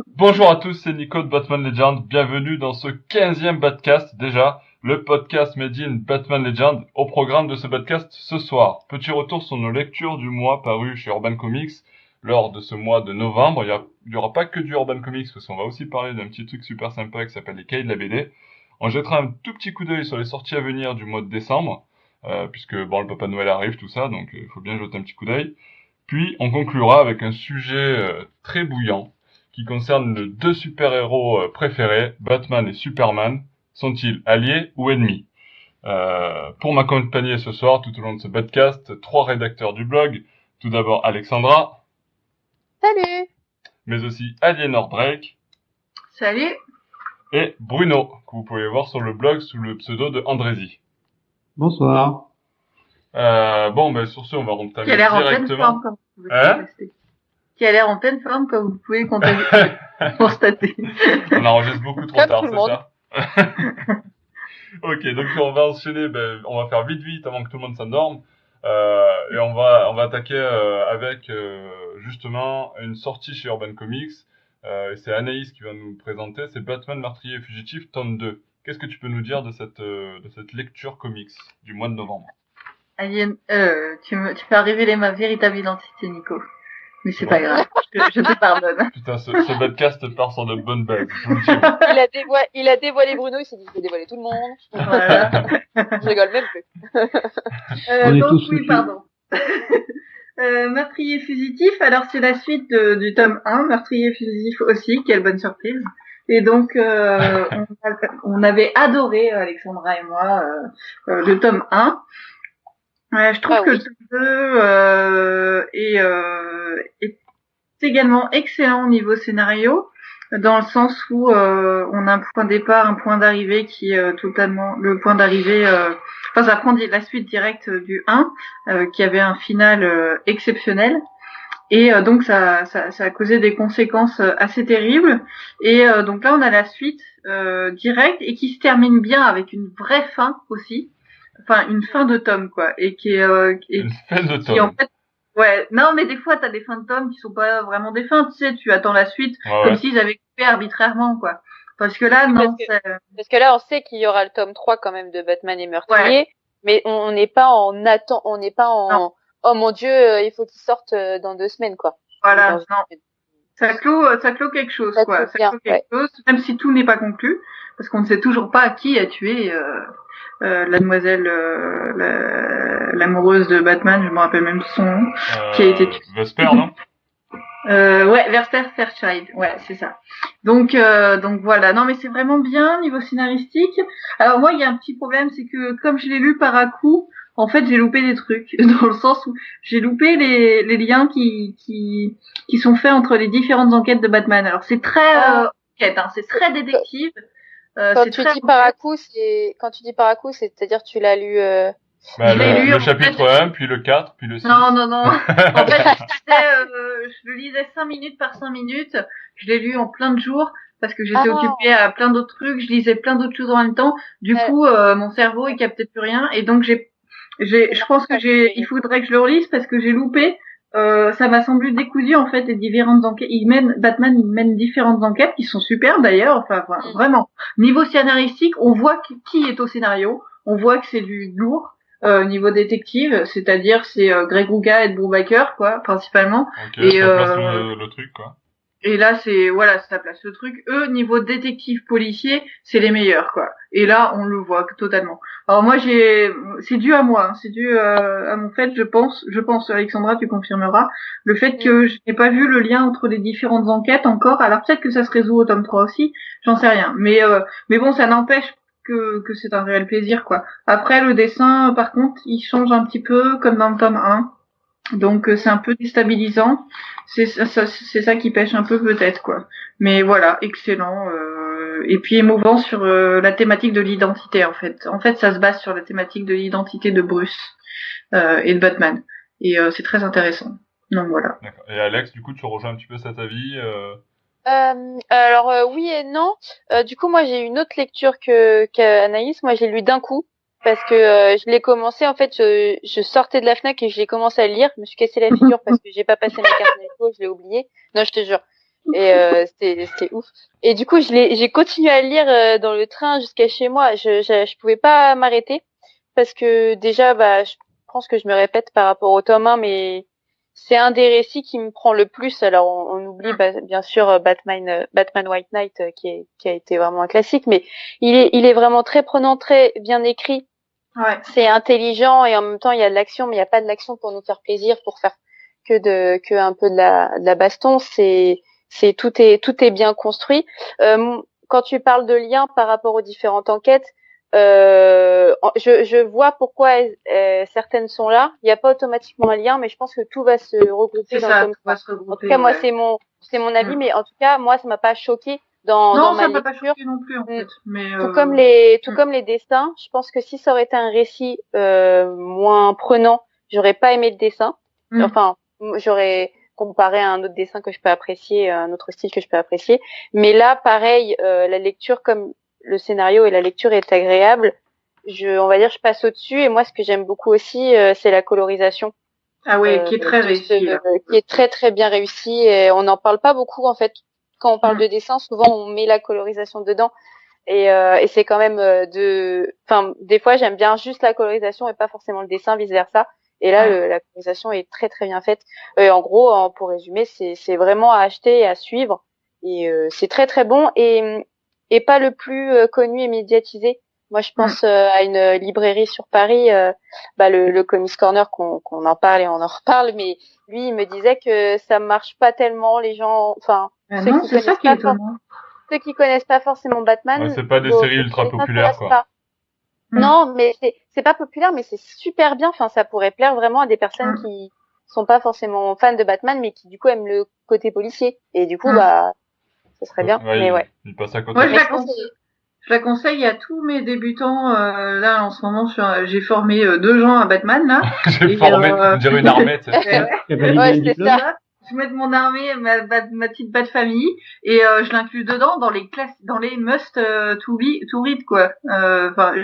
Bonjour à tous, c'est Nico de Batman Legend. Bienvenue dans ce 15e Batcast déjà, le podcast made in Batman Legend. Au programme de ce podcast ce soir, petit retour sur nos lectures du mois parues chez Urban Comics lors de ce mois de novembre. Il y aura pas que du Urban Comics parce qu'on va aussi parler d'un petit truc super sympa qui s'appelle les Cahiers de la BD. On jettera un tout petit coup d'œil sur les sorties à venir du mois de décembre, puisque bon, le Papa Noël arrive, tout ça, donc il faut bien jeter un petit coup d'œil. Puis on conclura avec un sujet très bouillant qui concerne nos deux super-héros préférés, Batman et Superman. Sont-ils alliés ou ennemis? Pour m'accompagner ce soir, tout au long de ce podcast, trois rédacteurs du blog. Tout d'abord Alexandra, Salut! mais aussi Aliénor Drake Salut. et Bruno, que vous pouvez voir sur le blog sous le pseudo de Andrézy. Bonsoir. Bon, ben sur ce, on va Qui entamer a l'air en pleine directement. forme, comme vous pouvez Hein constater. Qui a l'air en pleine forme, comme vous pouvez constater. On enregistre beaucoup trop Comme tard, tout le c'est monde. ça? Ok, donc on va enchaîner, on va faire vite avant que tout le monde s'endorme. Et on va attaquer avec justement une sortie chez Urban Comics. Et c'est Anaïs qui va nous présenter, c'est Batman Meurtrier et Fugitif, tome 2. Qu'est-ce que tu peux nous dire de cette lecture comics du mois de novembre? Alien, tu fais révéler ma véritable identité, Nico. Mais c'est pas grave. Je te pardonne. Putain, ce podcast part sur de bonnes bases, je vous le dis. Il a dévoilé Bruno, il s'est dit je vais dévoiler tout le monde. Voilà. Je rigole même plus. On est Donc tous oui, foutus. pardon. Meurtrier fugitif, alors c'est la suite du tome 1, Meurtrier fugitif aussi, quelle bonne surprise. Et donc on avait adoré, Alexandra et moi, le tome 1. Je trouve que le tome 2 est également excellent au niveau scénario, dans le sens où on a un point de départ, un point d'arrivée qui est totalement le point d'arrivée. Ça prend la suite directe du 1, qui avait un final exceptionnel. Et donc ça a causé des conséquences assez terribles. Et donc là on a la suite directe et qui se termine bien avec une vraie fin aussi. Enfin, une fin de tome, quoi, et qui est, Une fin de qui en tome. fait, ouais, non, mais des fois, t'as des fins de tome qui sont pas vraiment des fins, tu sais, tu attends la suite, Ouais, comme ouais. s'ils avaient coupé arbitrairement, quoi. Parce que là, non, Parce que là, on sait qu'il y aura le tome 3 quand même de Batman et Meurtrier, mais on n'est pas en attente, on n'est pas en, Non. oh mon Dieu, il faut qu'il sorte dans 2 semaines, quoi. voilà, Dans- non. Ça clôt quelque chose, Ça quoi. clôt bien, Quelque chose, même si tout n'est pas conclu, parce qu'on ne sait toujours pas qui a tué, la demoiselle, l'amoureuse de Batman, je me rappelle même son nom, qui a été tuée. Vesper, non? Ouais, Verster Fairchild, ouais, c'est ça. Donc voilà. Non, mais c'est vraiment bien niveau scénaristique. Alors moi, il y a un petit problème, c'est que comme je l'ai lu par à coup, en fait, j'ai loupé des trucs dans le sens où j'ai loupé les liens qui sont faits entre les différentes enquêtes de Batman. Alors c'est très enquête, hein, c'est très détective. Quand c'est tu très dis par à coup, c'est-à-dire tu l'as lu, Bah, je l'ai lu, le en chapitre fait. 1, puis le 4, puis le 6. Non. En fait, je le lisais 5 minutes par 5 minutes. Je l'ai lu en plein de jours parce que j'étais occupée à plein d'autres trucs. Je lisais plein d'autres choses en même temps. Du coup, mon cerveau, il captait plus rien. Et donc, je pense que il faudrait que je le relise parce que j'ai loupé. Ça m'a semblé décousu, en fait, les différentes enquêtes. Batman mène différentes enquêtes qui sont super d'ailleurs. Enfin, vraiment. Niveau scénaristique, on voit qui est au scénario. On voit que c'est du lourd. Niveau détective, c'est-à-dire c'est Greg Rucka et Brubaker, quoi, principalement. Ok, Et ça place le truc, quoi. et là c'est voilà, ça place le truc. Eux, niveau détective policier, c'est les meilleurs, quoi. Et là, on le voit totalement. Alors moi c'est dû à moi, hein, c'est dû à mon fait, je pense Alexandra, tu confirmeras, le fait que je n'ai pas vu le lien entre les différentes enquêtes encore. Alors peut-être que ça se résout au tome 3 aussi, j'en sais rien. Mais bon, ça n'empêche que c'est un réel plaisir, quoi. Après, le dessin, par contre, il change un petit peu, comme dans le tome 1. Donc, c'est un peu déstabilisant. C'est ça qui pêche un peu, peut-être, quoi. Mais voilà, excellent. Et puis émouvant sur la thématique de l'identité, en fait. En fait, ça se base sur la thématique de l'identité de Bruce et de Batman. Et c'est très intéressant. Donc, voilà. D'accord. Et Alex, du coup, tu rejoins un petit peu cet avis alors oui et non. Du coup, moi j'ai une autre lecture qu'Anaïs. Moi, j'ai lu d'un coup parce que je l'ai commencé. En fait, je sortais de la Fnac et je l'ai commencé à lire. Je me suis cassé la figure parce que j'ai pas passé mes cartes d'écho, je l'ai oublié. Non, je te jure. C'était ouf. Et du coup, j'ai continué à le lire dans le train jusqu'à chez moi. Je pouvais pas m'arrêter parce que déjà, je pense que je me répète par rapport au tome 1, mais c'est un des récits qui me prend le plus. Alors, on oublie bien sûr Batman White Knight qui a été vraiment un classique, mais il est vraiment très prenant, très bien écrit. Ouais. C'est intelligent et en même temps il y a de l'action, mais il y a pas de l'action pour nous faire plaisir, pour faire que un peu de la baston. Tout est bien construit. Quand tu parles de liens par rapport aux différentes enquêtes, je vois pourquoi certaines sont là. Il n'y a pas automatiquement un lien, mais je pense que tout va se regrouper C'est dans ça, le tome tout va 3. se En regrouper. tout cas, moi Ouais. c'est mon avis, mais en tout cas moi ça m'a pas choqué dans Non, ma ça m'a pas lecture. choqué non plus en fait. Mais Tout comme les dessins, je pense que si ça aurait été un récit moins prenant, j'aurais pas aimé le dessin. Enfin, j'aurais comparé à un autre dessin que je peux apprécier, un autre style que je peux apprécier. Mais là, pareil, la lecture comme le scénario et la lecture est agréable. On va dire, je passe au-dessus. Et moi, ce que j'aime beaucoup aussi, c'est la colorisation. Ah oui, qui est très réussi là. Qui est très très bien réussi. Et on n'en parle pas beaucoup en fait. Quand on parle de dessin, souvent on met la colorisation dedans. Et c'est quand même enfin, des fois j'aime bien juste la colorisation et pas forcément le dessin, vice versa. Et là, la colorisation est très très bien faite. En gros, pour résumer, c'est vraiment à acheter et à suivre. Et c'est très très bon et pas le plus connu et médiatisé. Moi, je pense à une librairie sur Paris, le Comics Corner, qu'on en parle et on en reparle. Mais lui, il me disait que ça marche pas tellement. Les gens, enfin, non, c'est ça qui est étonnant. Ceux qui connaissent pas forcément Batman, Ouais, c'est pas des séries ultra populaires, quoi. pas. Non, mais c'est pas populaire, mais c'est super bien. Enfin, ça pourrait plaire vraiment à des personnes qui sont pas forcément fans de Batman, mais qui du coup aiment le côté policier. Et du coup, ça serait bien. Ouais, mais ouais. Il passe à côté. Moi, je la conseille à tous mes débutants. Là, en ce moment, j'ai formé 2 gens à Batman là. J'ai formé, on dirait une armée, tu sais. Ouais, c'est ça. Je mets de mon armée, ma petite Bat famille, et je l'inclus dedans dans les classes, dans les must to read quoi. Enfin,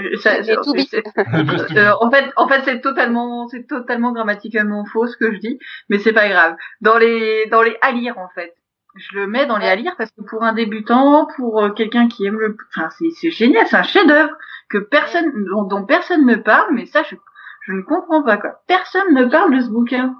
en fait, c'est totalement grammaticalement faux ce que je dis, mais c'est pas grave. Dans les à lire en fait. Je le mets dans les à lire parce que pour un débutant, pour quelqu'un qui aime enfin c'est génial, c'est un chef-d'œuvre que dont personne ne parle, mais ça je ne comprends pas quoi. Personne ne parle de ce bouquin.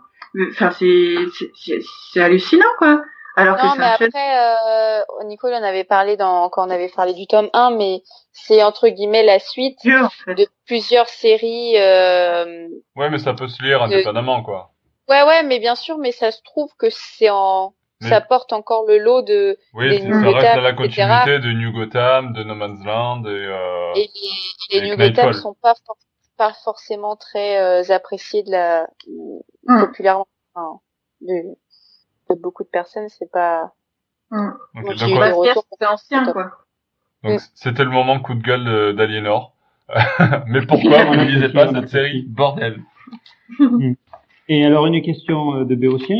Enfin c'est hallucinant quoi. Alors non, que mais après, Nico, on avait parlé quand on avait parlé du tome 1, mais c'est entre guillemets la suite de plusieurs séries. Ouais, mais ça peut se lire indépendamment, quoi. Ouais, mais bien sûr, mais ça se trouve que ça porte encore le lot des New ça Gotham, reste dans la etc. continuité de New Gotham, de No Man's Land et les New Gotham sont pas forcément très appréciés populairement de beaucoup de personnes, c'est pas. Okay, j'ai eu des retours. C'est ancien quoi. Donc c'était le moment coup de gueule d'Aliénor. Mais pourquoi vous ne lisez pas cette série, bordel? Et alors une question de Béotien,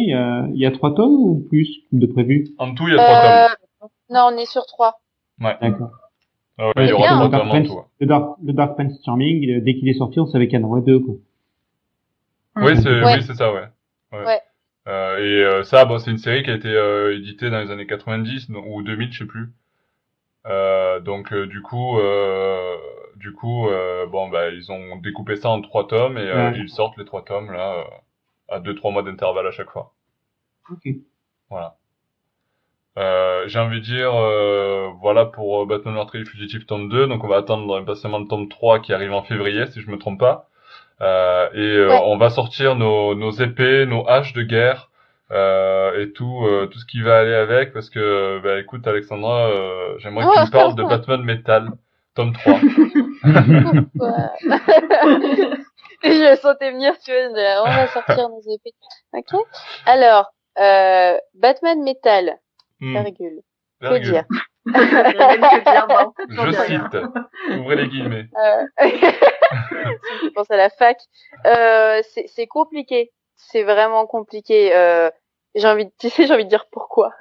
il y a 3 tomes ou plus de prévu? En tout, il y a 3 tomes. Non, on est sur 3. Ouais. D'accord. Ah ouais, il y aura 3 tomes en tout. Le Dark Prince Charming, dès qu'il est sorti, on savait qu'il y en aurait 2 quoi. Oui, c'est ça, ouais. Ça, c'est une série qui a été éditée dans les années 90 ou 2000, je sais plus. Donc du coup, ils ont découpé ça en 3 tomes et ils sortent les 3 tomes là à 2-3 mois d'intervalle à chaque fois. Ok. Voilà. J'ai envie de dire, voilà pour Batman Meurtrier Fugitif tome 2. Donc on va attendre impatiemment le tome 3 qui arrive en février, si je me trompe pas. On va sortir nos épées, nos haches de guerre, et tout ce qui va aller avec, parce que, écoute, Alexandra, j'aimerais que tu me parles de Batman Metal, tome 3. Je sentais venir, tu vois, on va sortir nos épées. Ok. Alors, Batman Metal, virgule. Que dire? Je cite. Ouvrez les guillemets. Je pense à la fac. C'est compliqué. C'est vraiment compliqué. J'ai envie de dire pourquoi.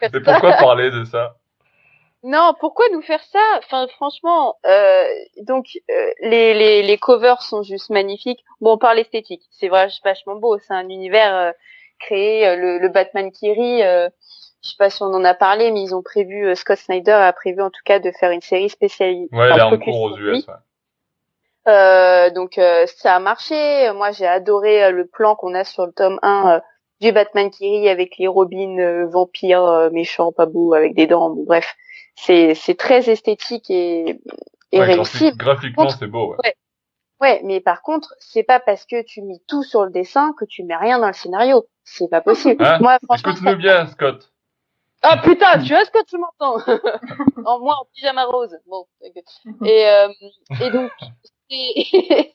Mais pourquoi parler de ça? Non, pourquoi nous faire ça? Enfin, franchement, les covers sont juste magnifiques. Bon, par l'esthétique, c'est vachement beau. C'est un univers créé, le Batman qui rit. je sais pas si on en a parlé, mais ils ont prévu, Scott Snyder a prévu en tout cas de faire une série spécialisée, Ouais, il est en focus cours aux sur lui. US, ouais. Donc ça a marché. Moi, j'ai adoré le plan qu'on a sur le tome 1 du Batman qui rit avec les Robins vampires méchants, pas beaux, avec des dents. Bon, bref, c'est très esthétique et Ouais, réussi. graphiquement, c'est beau, ouais. Ouais, ouais, mais par contre, c'est pas parce que tu mets tout sur le dessin que tu mets rien dans le scénario. C'est pas possible. Hein? Moi, franchement, Écoute-nous bien, Scott. ah putain, tu vois ce que tu m'entends? Moi en pyjama rose. Bon, et donc c'est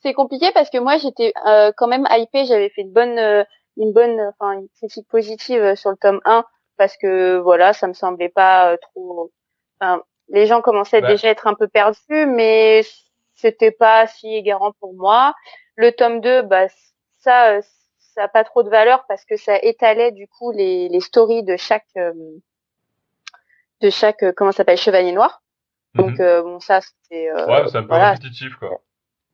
c'est compliqué parce que moi j'étais quand même hypée, j'avais fait enfin une critique positive sur le tome 1 parce que voilà, ça me semblait pas trop enfin les gens commençaient Bah, déjà à être un peu perdus mais c'était pas si égarant pour moi. Le tome 2 bah ça ça a pas trop de valeur parce que ça étalait du coup les stories de chaque comment ça s'appelle Chevalier Noir. Donc mhm. bon ça c'était Ouais, c'est un peu voilà, répétitif, quoi.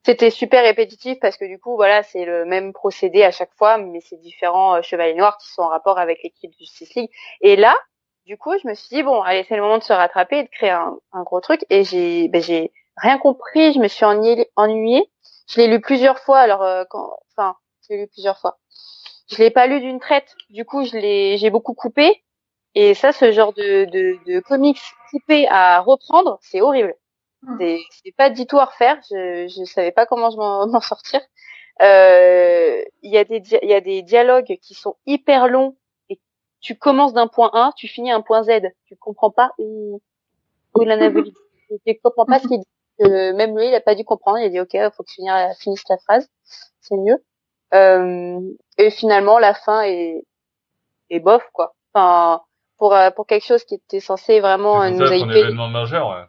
c'était super répétitif parce que du coup voilà, c'est le même procédé à chaque fois mais c'est différents chevaliers noirs qui sont en rapport avec l'équipe du Justice League. Et là, du coup, je me suis dit bon, allez, c'est le moment de se rattraper et de créer un gros truc et j'ai rien compris, je me suis ennuyée. Je l'ai lu plusieurs fois alors enfin, je l'ai lu plusieurs fois. Je l'ai pas lu d'une traite. Du coup, j'ai beaucoup coupé et ça ce genre de comics coupés à reprendre, c'est horrible. C'est pas du tout à refaire. Je savais pas comment m'en sortir. Il y a des dialogues qui sont hyper longs et tu commences d'un point A, tu finis à un point Z. Tu comprends pas où il en avait dit. Tu comprends pas ce qu'il dit. Même lui, il a pas dû comprendre. Il a dit OK, faut que tu finisses ta phrase. C'est mieux. Et finalement, la fin est bof quoi. Enfin, pour quelque chose qui était censé C'est vraiment censé nous être un hyper, événement majeur, ouais.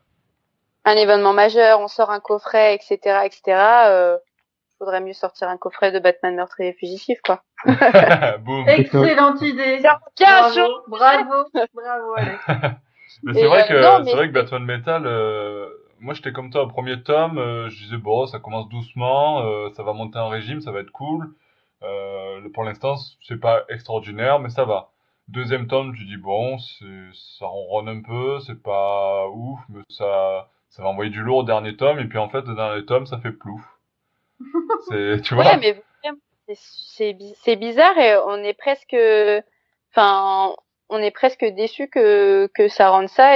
un événement majeur, on sort un coffret, etc., etc. Faudrait mieux sortir un coffret de Batman meurtrier et fugitif, quoi. Boum. Excellente idée. Bien Bravo, sûr. bravo, bravo, Alex. Mais Et non, mais c'est vrai que Batman Metal, moi j'étais comme toi au premier tome, je disais bon, ça commence doucement, ça va monter en régime, ça va être cool. Pour l'instant, c'est pas extraordinaire, mais ça va. Deuxième tome, tu dis bon, ça ronronne un peu, c'est pas ouf, mais ça va envoyer du lourd au dernier tome, et puis en fait, le dernier tome, ça fait plouf. Tu ouais, vois? mais vraiment, c'est bizarre et enfin, on est presque déçu que ça rende ça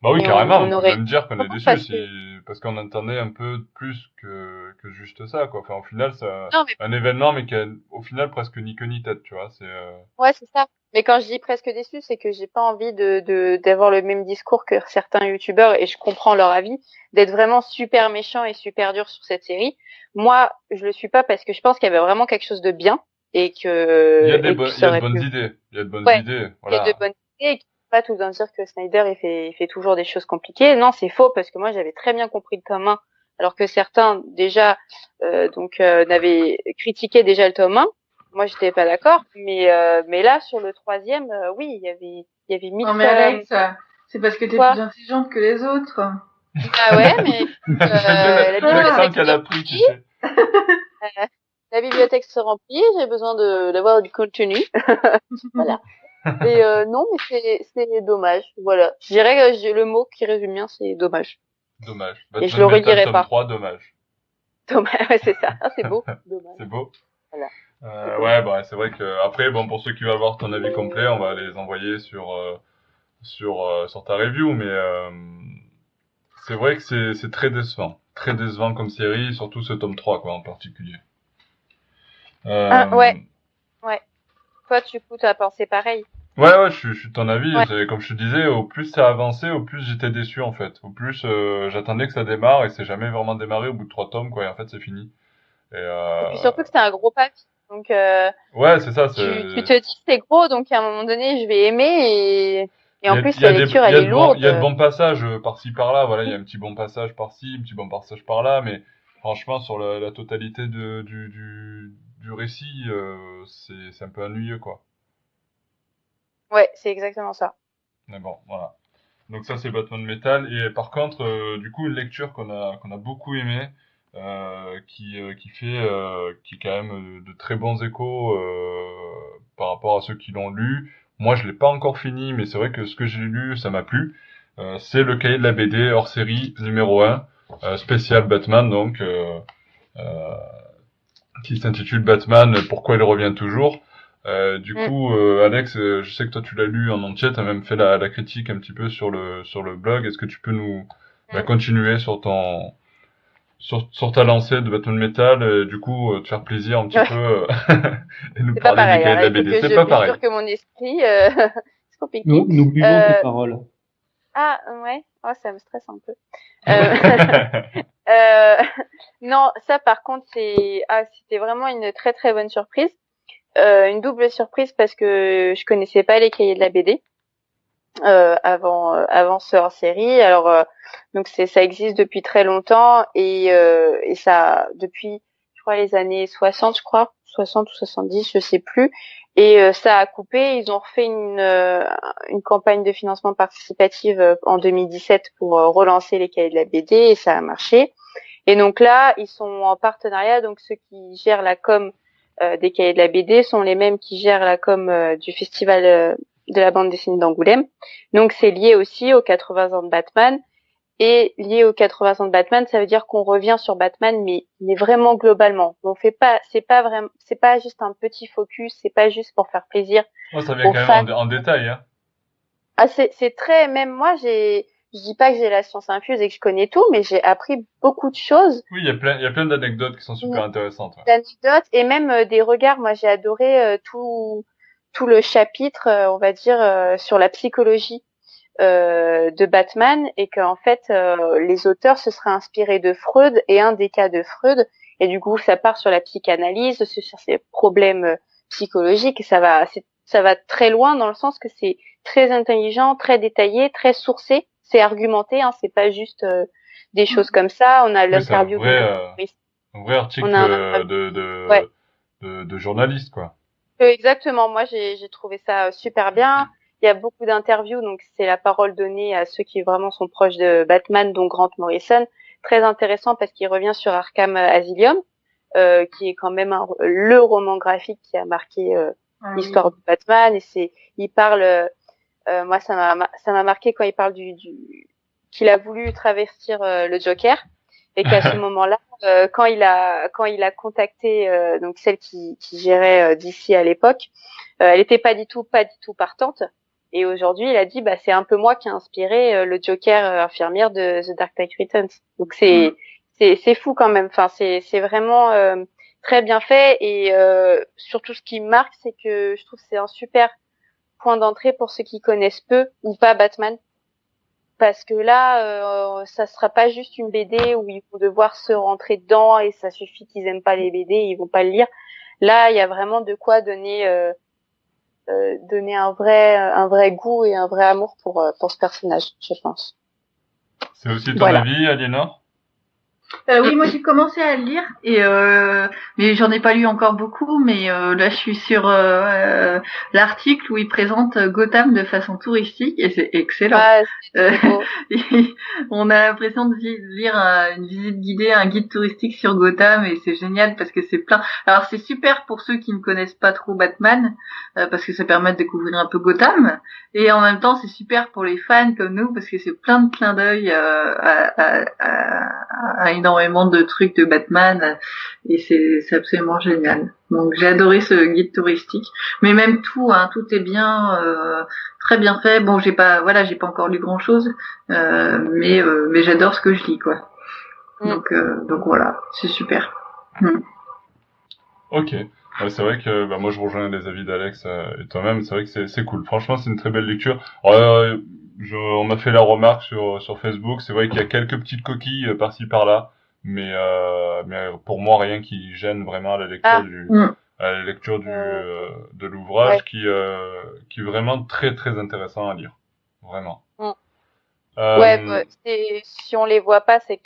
Bah oui, et carrément, on on peut aurait même dire qu'on est déçu parce que parce qu'on attendait un peu plus que juste ça, quoi. Enfin, au final, c'est non, mais un événement, mais qui a, au final, presque ni queue ni tête, tu vois. ouais, c'est ça. Mais quand je dis presque déçu, c'est que j'ai pas envie d'avoir le même discours que certains youtubeurs et je comprends leur avis, d'être vraiment super méchant et super dur sur cette série. Moi, je le suis pas parce que je pense qu'il y avait vraiment quelque chose de bien et que Il y ça a de aurait bonnes pu, idées. Il y a de bonnes ouais, idées, il y a de voilà. bonnes idées et qu'il faut pas tout le temps dire que Snyder il fait toujours des choses compliquées. Non, c'est faux parce que moi j'avais très bien compris le tome 1 alors que certains déjà n'avaient critiqué déjà le tome 1. Moi j'étais pas d'accord, mais là sur le troisième, oui il y avait Non mille mais Alex, c'est parce que t'es plus quoi. intelligente que les autres. Ah ouais, mais J'aime bien la l'accent bibliothèque se qu'elle a pris, tu remplit, sais. euh, la bibliothèque se remplit, j'ai besoin d'avoir du contenu. Voilà. Et non, mais c'est dommage. Voilà. Je dirais que le mot qui résume bien, c'est dommage. Dommage. Et je Batman le Metal, relirai tome pas. 3, dommage. Dommage, ouais, c'est ça. Ah, c'est beau. Dommage. C'est beau. Voilà. C'est beau. Ouais, bah, c'est vrai que, après, bon, pour ceux qui veulent avoir ton avis complet, on va les envoyer sur ta review, mais, c'est vrai que c'est très décevant. Très décevant comme série, surtout ce tome 3, quoi, en particulier. Ah, Euh, ouais, ouais. Toi, du coup, t'as pensé pareil. ouais, je suis de ton avis. Ouais. Comme je te disais, au plus ça avançait, au plus j'étais déçu, en fait. Au plus, j'attendais que ça démarre et c'est jamais vraiment démarré au bout de 3 tomes, quoi, et en fait, c'est fini. Et, Et puis surtout que c'était un gros pack. Donc, ouais, c'est ça, tu te dis c'est gros, donc à un moment donné, je vais aimer et en plus il y la a des, lecture, elle est il lourde. y a de bons passages par-ci par-là, voilà, il y a un petit bon passage par-ci, un petit bon passage par-là, mais franchement, sur la totalité du récit, c'est un peu ennuyeux, quoi. Ouais, c'est exactement ça. Mais bon, voilà. Donc ça, c'est Batman Metal. Et par contre, du coup, une lecture qu'on a beaucoup aimé, qui quand même de très bons échos par rapport à ceux qui l'ont lu. moi je l'ai pas encore fini, mais c'est vrai que ce que j'ai lu, ça m'a plu. C'est le cahier de la BD hors série numéro 1, spécial Batman, donc euh, qui s'intitule Batman, pourquoi il revient toujours. Du Mm. coup, Alex, je sais que toi tu l'as lu en entier, t'as même fait la critique un petit peu sur le blog. Est-ce que tu peux nous continuer sur sur ta lancée de Batman Metal, du coup te faire plaisir un petit Ouais. peu et nous C'est pas parler du pareil, cahier hein. de Là, la il faut BD. que C'est pas je pareil. mesure que mon esprit, c'est compliqué. Nous buvons tes paroles. Ah, ouais. Oh, ça me stresse un peu. Euh, non, ça, par contre, c'était vraiment une très très bonne surprise. Une double surprise parce que je connaissais pas les cahiers de la BD. Avant ce hors-série. Alors donc ça existe depuis très longtemps et ça depuis je crois les années 60 je crois 60 ou 70 je sais plus et ça a coupé. Ils ont refait une campagne de financement participative en 2017 pour relancer les cahiers de la BD et ça a marché. Et donc là ils sont en partenariat, donc ceux qui gèrent la com des cahiers de la BD sont les mêmes qui gèrent la com du festival de la bande dessinée d'Angoulême. Donc c'est lié aussi aux 80 ans de Batman. Et lié aux 80 ans de Batman, ça veut dire qu'on revient sur Batman, mais vraiment globalement. On fait pas, c'est pas juste un petit focus, c'est pas juste pour faire plaisir Oh, ça vient aux quand fans. même en détail, hein. Ah, c'est très, même moi, je dis pas que j'ai la science infuse et que je connais tout, mais j'ai appris beaucoup de choses, Oui, il y a plein d'anecdotes qui sont super intéressantes. Ouais. d'anecdotes et même des regards. Moi, j'ai adoré tout le chapitre, on va dire, sur la psychologie de Batman et qu'en fait les auteurs se seraient inspirés de Freud et un des cas de Freud et du coup ça part sur la psychanalyse, sur ses problèmes psychologiques et ça va très loin dans le sens que c'est très intelligent, très détaillé, très sourcé, c'est argumenté, hein, c'est pas juste des choses comme ça. On a Oui, c'est l'interview de un vrai article on a un ouais. de journaliste, quoi. Exactement. Moi, j'ai trouvé ça super bien. Il y a beaucoup d'interviews, donc c'est la parole donnée à ceux qui vraiment sont proches de Batman, dont Grant Morrison. Très intéressant parce qu'il revient sur Arkham Asylum, qui est quand même le roman graphique qui a marqué l'histoire de Batman. Et il parle. Moi, ça m'a marqué quand il parle qu'il a voulu travestir le Joker et qu'à ce moment-là, quand il a contacté donc celle qui gérait DC à l'époque, elle était pas du tout partante. Et aujourd'hui, il a dit bah c'est un peu moi qui a inspiré le Joker infirmière de The Dark Knight Returns. Donc c'est fou quand même. Enfin c'est vraiment très bien fait et surtout ce qui me marque, c'est que je trouve que c'est un super point d'entrée pour ceux qui connaissent peu ou pas Batman. Parce que là, ça sera pas juste une BD où ils vont devoir se rentrer dedans et ça suffit qu'ils aiment pas les BD, ils vont pas le lire. Là, il y a vraiment de quoi donner un vrai goût et un vrai amour pour ce personnage, je pense. C'est aussi ton Voilà. avis, Aliénor? Oui, moi j'ai commencé à le lire et mais j'en ai pas lu encore beaucoup. Mais là, je suis sur l'article où il présente Gotham de façon touristique et c'est excellent. Ah, c'est trop beau. On a l'impression de lire une visite guidée, un guide touristique sur Gotham et c'est génial parce que c'est plein. Alors c'est super pour ceux qui ne connaissent pas trop Batman parce que ça permet de découvrir un peu Gotham et en même temps c'est super pour les fans comme nous parce que c'est plein de clins d'œil à énormément de trucs de Batman et c'est absolument génial. Donc j'ai adoré ce guide touristique, mais même tout est bien très bien fait. Bon, j'ai pas encore lu grand-chose, mais j'adore ce que je lis quoi. Donc voilà, c'est super. Ok. Ouais, c'est vrai que moi je rejoins les avis d'Alex et toi-même. C'est vrai que c'est cool. Franchement, c'est une très belle lecture. On m'a fait la remarque sur Facebook. C'est vrai qu'il y a quelques petites coquilles par-ci par-là, mais pour moi rien qui gêne vraiment la lecture de l'ouvrage qui est vraiment très très intéressant à lire. Vraiment. Ouais, si on les voit pas, c'est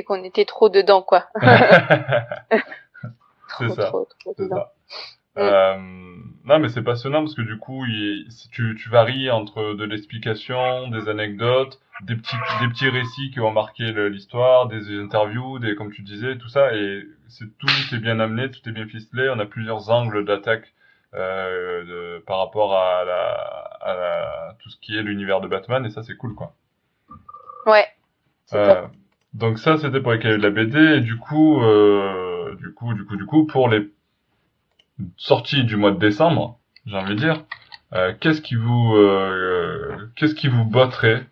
qu'on était trop dedans, quoi. C'est ça. Trop C'est dedans. ça. Non, mais c'est passionnant parce que du coup, tu varies entre de l'explication, des anecdotes, des petits récits qui ont marqué l'histoire, des interviews, comme tu disais, tout ça, et c'est bien amené, tout est bien ficelé. On a plusieurs angles d'attaque par rapport à tout ce qui est l'univers de Batman, et ça c'est cool quoi. Ouais. C'est top. Donc ça c'était pour les cahiers de la BD, et du coup, pour les sorties du mois de décembre, j'ai envie de dire, qu'est-ce qui vous botterait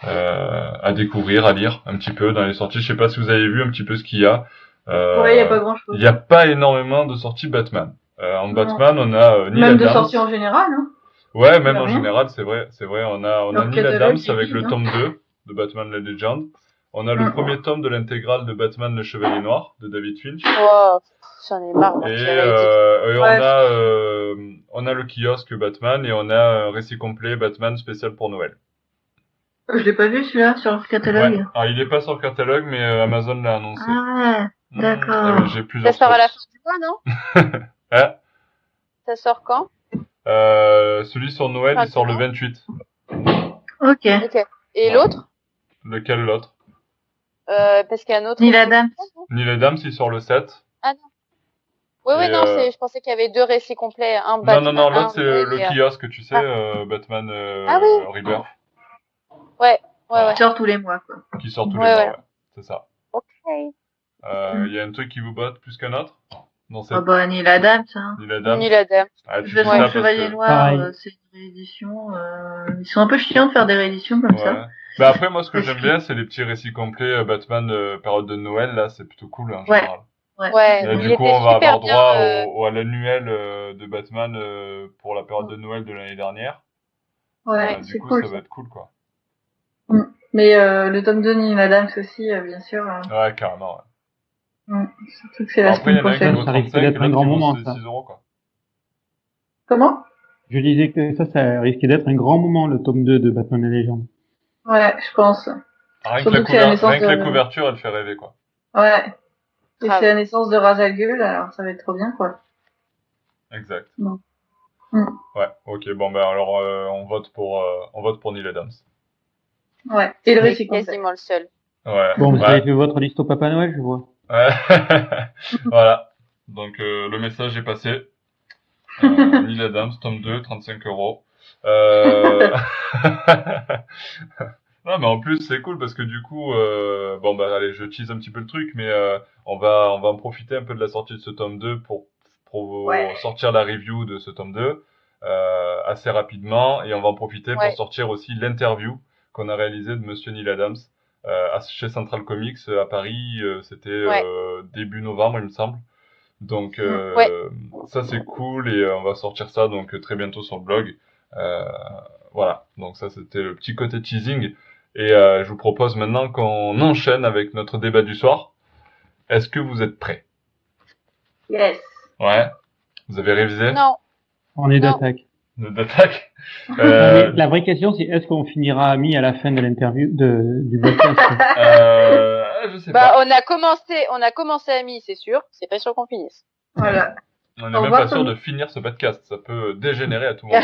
à découvrir, à lire un petit peu dans les sorties? Je sais pas si vous avez vu un petit peu ce qu'il y a. Ouais, il y a pas grand-chose. Il y a pas énormément de sorties Batman. En Batman, on a Neil Même de Adams. sorties en général, hein. Ouais, même en rien. général, c'est vrai. On a Leur Neil catalogue, Adams c'est avec vide, le hein. tome 2 de Batman la Legend. On a le premier tome de l'intégrale de Batman le Chevalier Noir de David Finch. Wow, j'en ai marre. Moi, Et, qui l'avais dit. on a le kiosque Batman, et on a un récit complet Batman spécial pour Noël. Je l'ai pas vu celui-là sur leur catalogue. Ouais. Alors, il est pas sur le catalogue, mais Amazon l'a annoncé. Ah, d'accord. J'ai Ça plusieurs sort à la spots. fin du mois, non? Hein? Ça sort quand? Celui sur Noël, il sort le 28. Ok. Ok. Et Ouais. l'autre? Lequel, l'autre? Parce qu'il y a un autre. Neil Adams. Neil Adams, il sort le 7. Ah non. Oui, Et, non, je pensais qu'il y avait deux récits complets. Un Non, Batman, l'autre un c'est Noël le et, kiosque, tu sais, Batman Ah oui. Rebirth, Ouais. Qui sort tous les mois, quoi. qui sort tous Ouais, les mois, ouais. ouais. C'est ça. Ok. Il y a un truc qui vous botte plus qu'un autre? Non, c'est Ah bah, Neil Adams, hein. Neil Adams. Neil Adams. Ah, tu Je dis vais ça faire parce Chevalier que... Noir, Pareil. c'est une réédition. Ils sont un peu chiants de faire des rééditions comme ça. Ouais. Bah après, moi, ce que Parce j'aime que- bien, c'est les petits récits complets Batman période de Noël, là, c'est plutôt cool, en Ouais. général. Ouais. Et là, Il du coup, était on va super avoir droit bien, à l'annuel de Batman pour la période de Noël de l'année dernière. Ouais, Du c'est coup, cool. ça va être cool, quoi. Mais le tome 2 Neil Adams aussi, bien sûr. Ouais, carrément, ouais. Surtout que c'est la Après, il y semaine en a un qui prochaine. vaut Ça risque 35 et d'être un l'autre grand qui vaut moment, 6 ça. 6 €, quoi. Comment? Je disais que ça risquait d'être un grand moment, le tome 2 de Batman et Légende. Ouais, je pense. Rien que Surtout la que c'est la naissance de- couverture, elle fait rêver, quoi. Ouais. Et Grave. c'est la naissance de Ra's al Ghul, alors ça va être trop bien, quoi. Exact. Non. Ouais, ok, bon, ben alors, on vote pour Neil Adams. Ouais. Et le C'est récit complet. quasiment le seul. Ouais. Bon, vous ouais. avez fait votre liste au Papa Noël, je vois. Ouais. Voilà. Donc, le message est passé. Neil Adams, tome 2, 35 €. Non, mais en plus, c'est cool parce que du coup, bon, bah, allez, je tease un petit peu le truc, mais on va en profiter un peu de la sortie de ce tome 2 pour Ouais. sortir la review de ce tome 2 assez rapidement, et on va en profiter pour Ouais. sortir aussi l'interview qu'on a réalisée de Monsieur Neil Adams chez Central Comics à Paris. C'était Ouais. début novembre, il me semble. Donc Ouais. ça c'est cool, et on va sortir ça donc très bientôt sur le blog. Voilà, donc ça c'était le petit côté teasing, et je vous propose maintenant qu'on enchaîne avec notre débat du soir. Est-ce que vous êtes prêts? Yes. Ouais. Vous avez révisé? Non. On est Non. d'attaque. D'attaque. Mais la vraie question, c'est est-ce qu'on finira amis à la fin de l'interview du podcast? Je sais Bah, pas. on a commencé amis, c'est sûr. C'est pas sûr qu'on finisse. Voilà. On Au n'est même revoir, pas sûr Tommy. de finir ce podcast. Ça peut dégénérer à tout moment.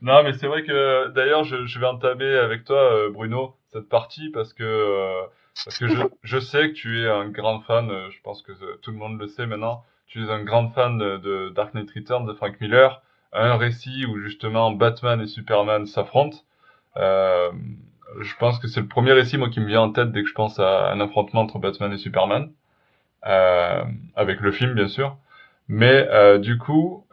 Non, mais c'est vrai que d'ailleurs, je vais entamer avec toi, Bruno, cette partie parce que je sais que tu es un grand fan. Je pense que tout le monde le sait maintenant. Tu es un grand fan de Dark Knight Returns de Frank Miller, un récit où justement Batman et Superman s'affrontent. Je pense que c'est le premier récit moi qui me vient en tête dès que je pense à un affrontement entre Batman et Superman, avec le film bien sûr. Mais du coup,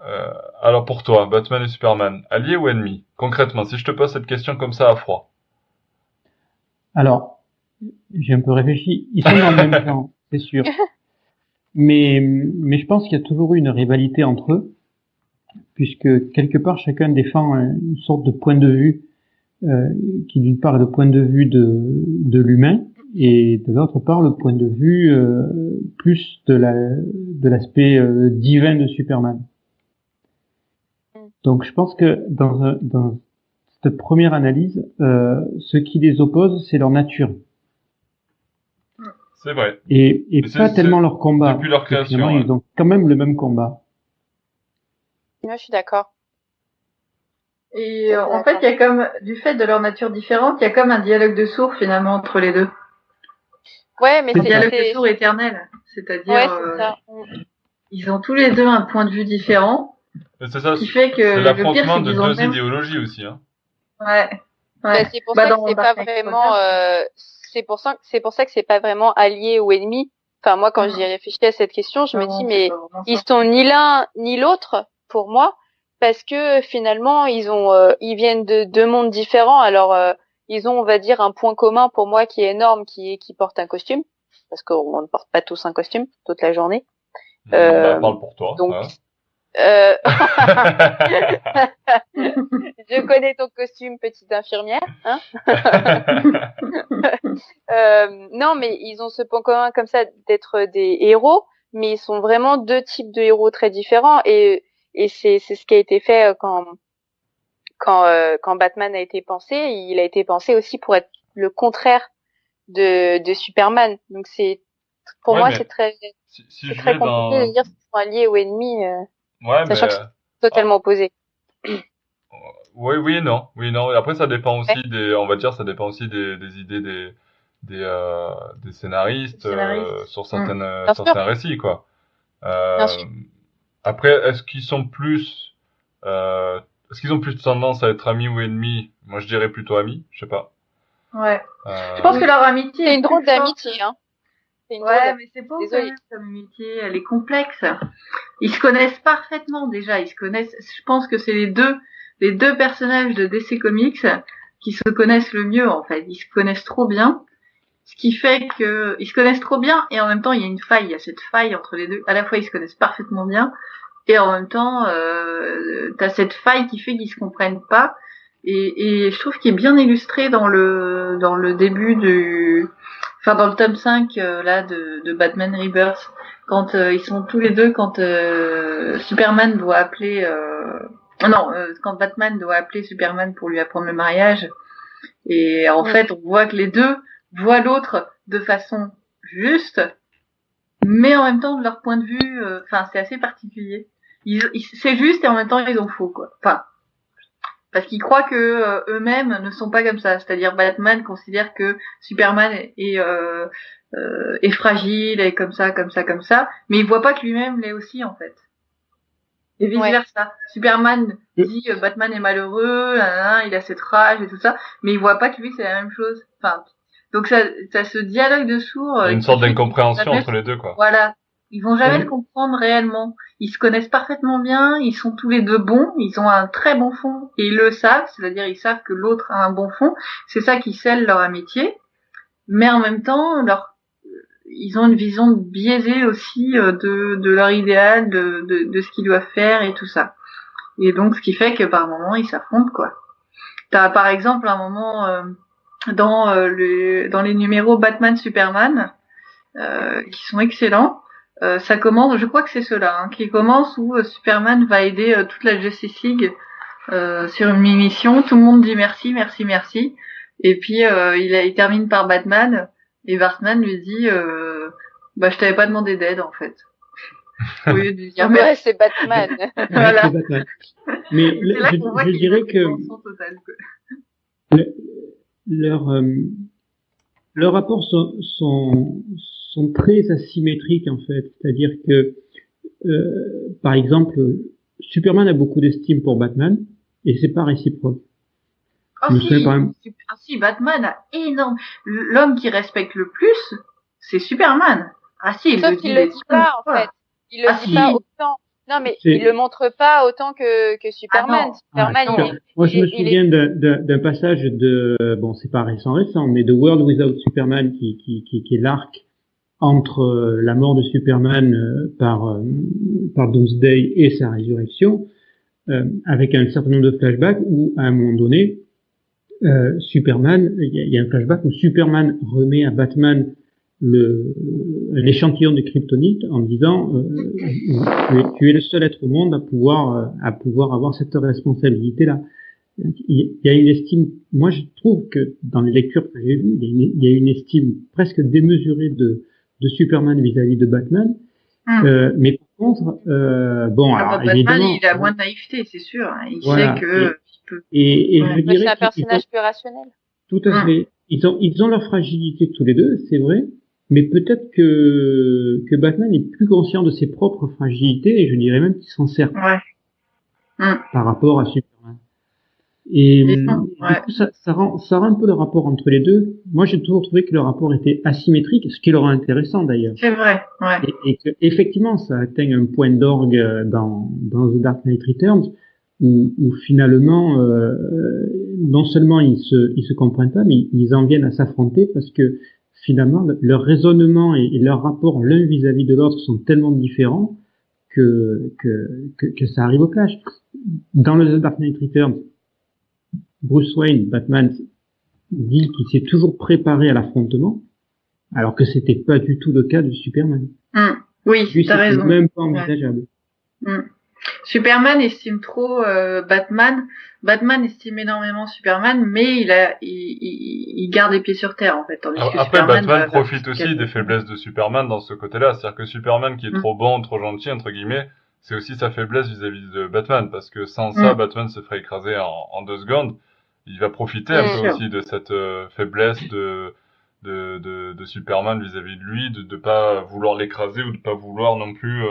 alors pour toi, Batman et Superman, alliés ou ennemis? Concrètement, si je te pose cette question comme ça à froid. Alors, j'ai un peu réfléchi. Ils sont dans le même camp, c'est sûr. Mais je pense qu'il y a toujours eu une rivalité entre eux, puisque quelque part chacun défend une sorte de point de vue qui d'une part est le point de vue de l'humain, et de l'autre part le point de vue plus de l'aspect divin de Superman. Donc je pense que dans cette première analyse, ce qui les oppose, c'est leur nature. C'est vrai. Et Mais pas c'est tellement leur combat. depuis leur Parce que création, finalement, ouais. ils ont quand même le même combat. Moi, je suis d'accord. Et en fait, il y a comme, du fait de leur nature différente, il y a comme un dialogue de sourds finalement entre les deux. Ouais, mais C'est Un dialogue de c'est, sourds éternel. C'est-à-dire, ouais, c'est ça. ils ont tous les deux un point de vue différent. Mais c'est ça, Ce qui fait que c'est le pire, l'affrontement c'est de qu'ils ont le deux même. idéologies aussi, hein. Ouais. Bah, Ouais. c'est pour ça que dans c'est pas Dark Knight vraiment, c'est pour ça que c'est pas vraiment allié ou ennemi. Enfin, moi, quand j'y réfléchis à cette question, je me dis, Non, mais c'est pas vraiment ils ça. sont ni l'un ni l'autre pour moi, parce que finalement, ils viennent de deux mondes différents. Alors, ils ont, on va dire, un point commun pour moi qui est énorme, qui est qu'ils portent un costume, parce qu'on ne porte pas tous un costume toute la journée. Bah, parle pour toi. Donc, Hein. Je connais ton costume, petite infirmière, hein. Non, mais ils ont ce point commun comme ça d'être des héros, mais ils sont vraiment deux types de héros très différents et c'est ce qui a été fait quand Batman a été pensé. Il a été pensé aussi pour être le contraire de Superman. Donc pour Ouais, moi mais c'est très si c'est je très vais compliqué de dans... dire s'ils sont alliés ou ennemis, Ouais, mais... sachant que c'est totalement opposé. Oui et non. Oui et non. Et après, ça dépend aussi Ouais. on va dire, ça dépend aussi des idées des scénaristes, Scénaristes. sur Bien sûr, certains récits, quoi. bien Euh, sûr. Après, est-ce qu'ils ont plus tendance à être amis ou ennemis? Moi, je dirais plutôt amis, je sais pas. Ouais. Je pense que leur amitié C'est est une plus drôle forte. d'amitié, hein. C'est une drôle Ouais, d'amitié. mais c'est pas Désolée. ouf comme amitié, elle est complexe. Ils se connaissent parfaitement déjà, ils se connaissent. Je pense que c'est les deux personnages de DC Comics qui se connaissent le mieux en fait. Ils se connaissent trop bien, ce qui fait que ils se connaissent trop bien et en même temps il y a une faille, il y a cette faille entre les deux. À la fois ils se connaissent parfaitement bien et en même temps t'as cette faille qui fait qu'ils se comprennent pas. Et je trouve qu'il est bien illustré dans le début dans le tome 5 là de Batman Rebirth, quand ils sont tous les deux, quand Superman doit appeler quand Batman doit appeler Superman pour lui apprendre le mariage, et en fait on voit que les deux voient l'autre de façon juste, mais en même temps de leur point de vue, c'est assez particulier. C'est juste et en même temps ils ont faux quoi. Enfin, parce qu'ils croient que eux-mêmes ne sont pas comme ça. C'est-à-dire Batman considère que Superman est fragile et comme ça, mais il voit pas que lui-même l'est aussi en fait. Et vice versa. Superman dit Batman est malheureux, il a cette rage et tout ça, mais il voit pas que lui c'est la même chose. Enfin, donc ça se dialogue de sourds. Il y a une sorte d'incompréhension entre les deux, quoi. Voilà. Ils vont jamais le comprendre réellement. Ils se connaissent parfaitement bien, ils sont tous les deux bons, ils ont un très bon fond et ils le savent, c'est-à-dire ils savent que l'autre a un bon fond. C'est ça qui scelle leur amitié. Mais en même temps, ils ont une vision biaisée aussi de leur idéal, de ce qu'ils doivent faire et tout ça. Et donc ce qui fait que par moments ils s'affrontent quoi. T'as par exemple un moment dans les numéros Batman Superman qui sont excellents. Ça commence, je crois que c'est cela, qui commence où Superman va aider toute la Justice League sur une mission. Tout le monde dit merci, merci, merci. Et puis il termine par Batman et Batman lui dit je t'avais pas demandé d'aide en fait. Au lieu de dire ouais, c'est Batman. Voilà. C'est Batman. Mais je dirais que leurs rapports sont très asymétriques en fait. C'est-à-dire que, par exemple, Superman a beaucoup d'estime pour Batman et c'est pas réciproque. Si, Batman a énorme. L'homme qui respecte le plus, c'est Superman. Ah si, sauf qu'il le dit pas en fait. Il le dit pas autant. Non, mais il le montre pas autant que Superman. Superman, moi, je me souviens d'un passage c'est pas récent, mais de World Without Superman, qui est l'arc entre la mort de Superman par Doomsday et sa résurrection, avec un certain nombre de flashbacks où, à un moment donné, Superman, il y a un flashback où Superman remet à Batman un échantillon de kryptonite en disant tu es le seul être au monde à pouvoir avoir cette responsabilité là. Il y a une estime, moi je trouve que dans les lectures que j'ai vues, il y a une estime presque démesurée de Superman vis-à-vis de Batman. Mais par contre Batman évidemment, il a moins de naïveté, c'est sûr, il voilà, sait que je dirais c'est un personnage plus rationnel. Tout à fait. Ils ont leur fragilité tous les deux, c'est vrai. Mais peut-être que Batman est plus conscient de ses propres fragilités et je dirais même qu'il s'en sert par rapport à Superman. Et du coup, ça rend un peu le rapport entre les deux. Moi, j'ai toujours trouvé que le rapport était asymétrique, ce qui le rend intéressant d'ailleurs. C'est vrai, ouais. Et que effectivement, ça atteint un point d'orgue dans The Dark Knight Returns, où finalement, non seulement ils se comprennent pas, mais ils en viennent à s'affronter parce que finalement, leur raisonnement et leur rapport l'un vis-à-vis de l'autre sont tellement différents que ça arrive au clash. Dans le The Dark Knight Returns, Bruce Wayne, Batman, dit qu'il s'est toujours préparé à l'affrontement, alors que c'était pas du tout le cas de Superman. Oui, lui, t'as raison. Même pas envisageable. Superman estime trop Batman. Batman estime énormément Superman, mais il garde les pieds sur terre en fait. Tandis que Après, Superman Batman profite aussi des faiblesses de Superman dans ce côté-là. C'est-à-dire que Superman qui est trop bon, trop gentil, entre guillemets, c'est aussi sa faiblesse vis-à-vis de Batman, parce que sans ça, Batman se ferait écraser en 2 secondes. Il va profiter un peu aussi de cette faiblesse de Superman vis-à-vis de lui, de pas vouloir l'écraser ou de pas vouloir non plus.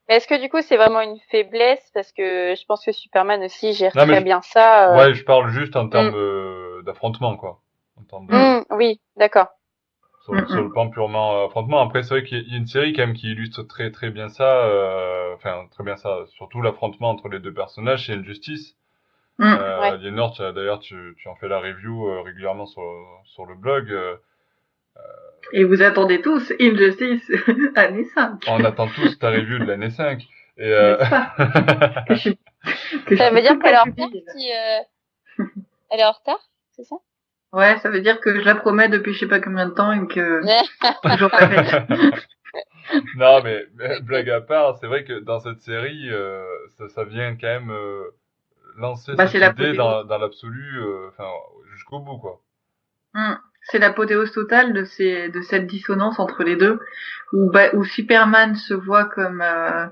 Est-ce que du coup c'est vraiment une faiblesse parce que je pense que Superman aussi gère très bien ça. Ouais, je parle juste en termes d'affrontement, quoi. En termes oui, d'accord. Sur le plan purement affrontement. Après, c'est vrai qu'il y a une série quand même qui illustre très très bien ça. Enfin, très bien ça. Surtout l'affrontement entre les deux personnages, c'est Injustice. Aliénor, d'ailleurs, tu en fais la review régulièrement sur le blog. Et vous attendez tous Injustice année 5. On attend tous ta review de l'année 5. Et ça veut dire qu'elle est en retard elle est en retard, c'est ça? Ouais, ça veut dire que je la promets depuis je sais pas combien de temps et que toujours pas faite. Non, mais blague à part, c'est vrai que dans cette série, ça vient quand même lancer cette idée dans l'absolu, enfin jusqu'au bout, quoi. C'est l'apothéose totale de cette dissonance entre les deux, où Superman se voit comme un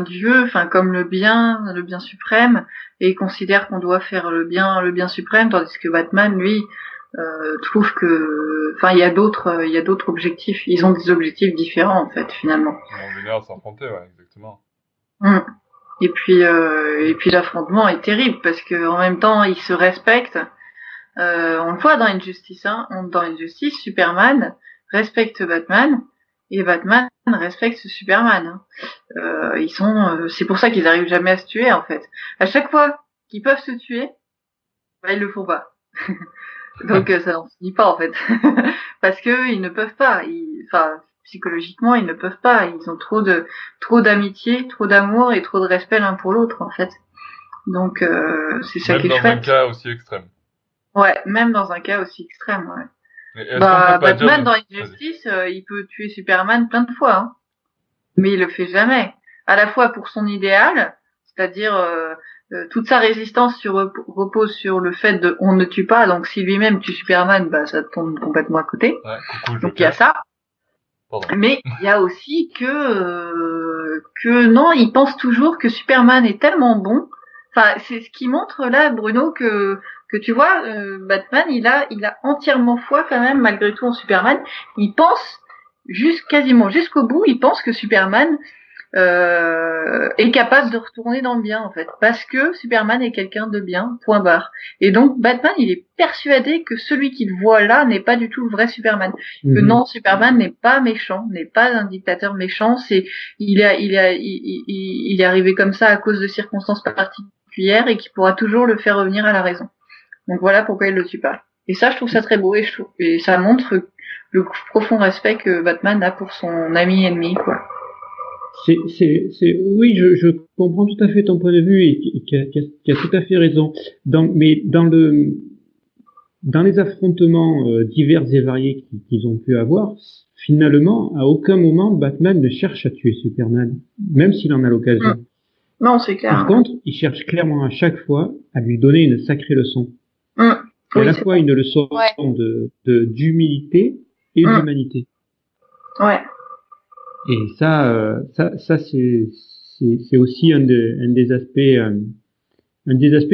dieu, enfin comme le bien suprême, et considère qu'on doit faire le bien suprême, tandis que Batman, lui, trouve que, enfin, il y a d'autres objectifs. Ils ont des objectifs différents en fait, finalement. Ils vont venir s'affronter, ouais, exactement. Et puis l'affrontement est terrible parce que en même temps, ils se respectent. On le voit dans Injustice, dans Injustice, Superman respecte Batman et Batman respecte Superman. C'est pour ça qu'ils arrivent jamais à se tuer en fait. À chaque fois qu'ils peuvent se tuer, ils le font pas. Donc ça n'en finit pas en fait, parce que ils ne peuvent pas. Psychologiquement, ils ne peuvent pas. Ils ont trop d'amitié, trop d'amour et trop de respect l'un pour l'autre en fait. Donc c'est ça qui est chouette. Même dans un cas aussi extrême. Ouais, même dans un cas aussi extrême, ouais. Batman dans Injustice, il peut tuer Superman plein de fois, mais il le fait jamais. À la fois pour son idéal, c'est-à-dire toute sa résistance repose sur le fait de on ne tue pas, donc si lui-même tue Superman, ça tombe complètement à côté. Ouais, coucou, donc il y a ça. Pardon. Mais il y a aussi que non, il pense toujours que Superman est tellement bon. Enfin, c'est ce qui montre là, Bruno, que tu vois, Batman, il a entièrement foi quand même, malgré tout, en Superman. Il pense quasiment jusqu'au bout, il pense que Superman est capable de retourner dans le bien, en fait. Parce que Superman est quelqu'un de bien, point barre. Et donc, Batman, il est persuadé que celui qu'il voit là n'est pas du tout le vrai Superman. Que non, Superman n'est pas méchant, n'est pas un dictateur méchant, il est arrivé comme ça à cause de circonstances particulières et qui pourra toujours le faire revenir à la raison. Donc voilà pourquoi il le tue pas. Et ça, je trouve ça très beau et ça montre le profond respect que Batman a pour son ami ennemi, quoi. Oui, je comprends tout à fait ton point de vue et qui a tout à fait raison. Dans les affrontements divers et variés qu'ils ont pu avoir, finalement, à aucun moment Batman ne cherche à tuer Superman, même s'il en a l'occasion. Non, c'est clair. Par contre, il cherche clairement à chaque fois à lui donner une sacrée leçon. Et à la fois une leçon d'humilité et d'humanité. Ouais. Et ça c'est aussi un des aspects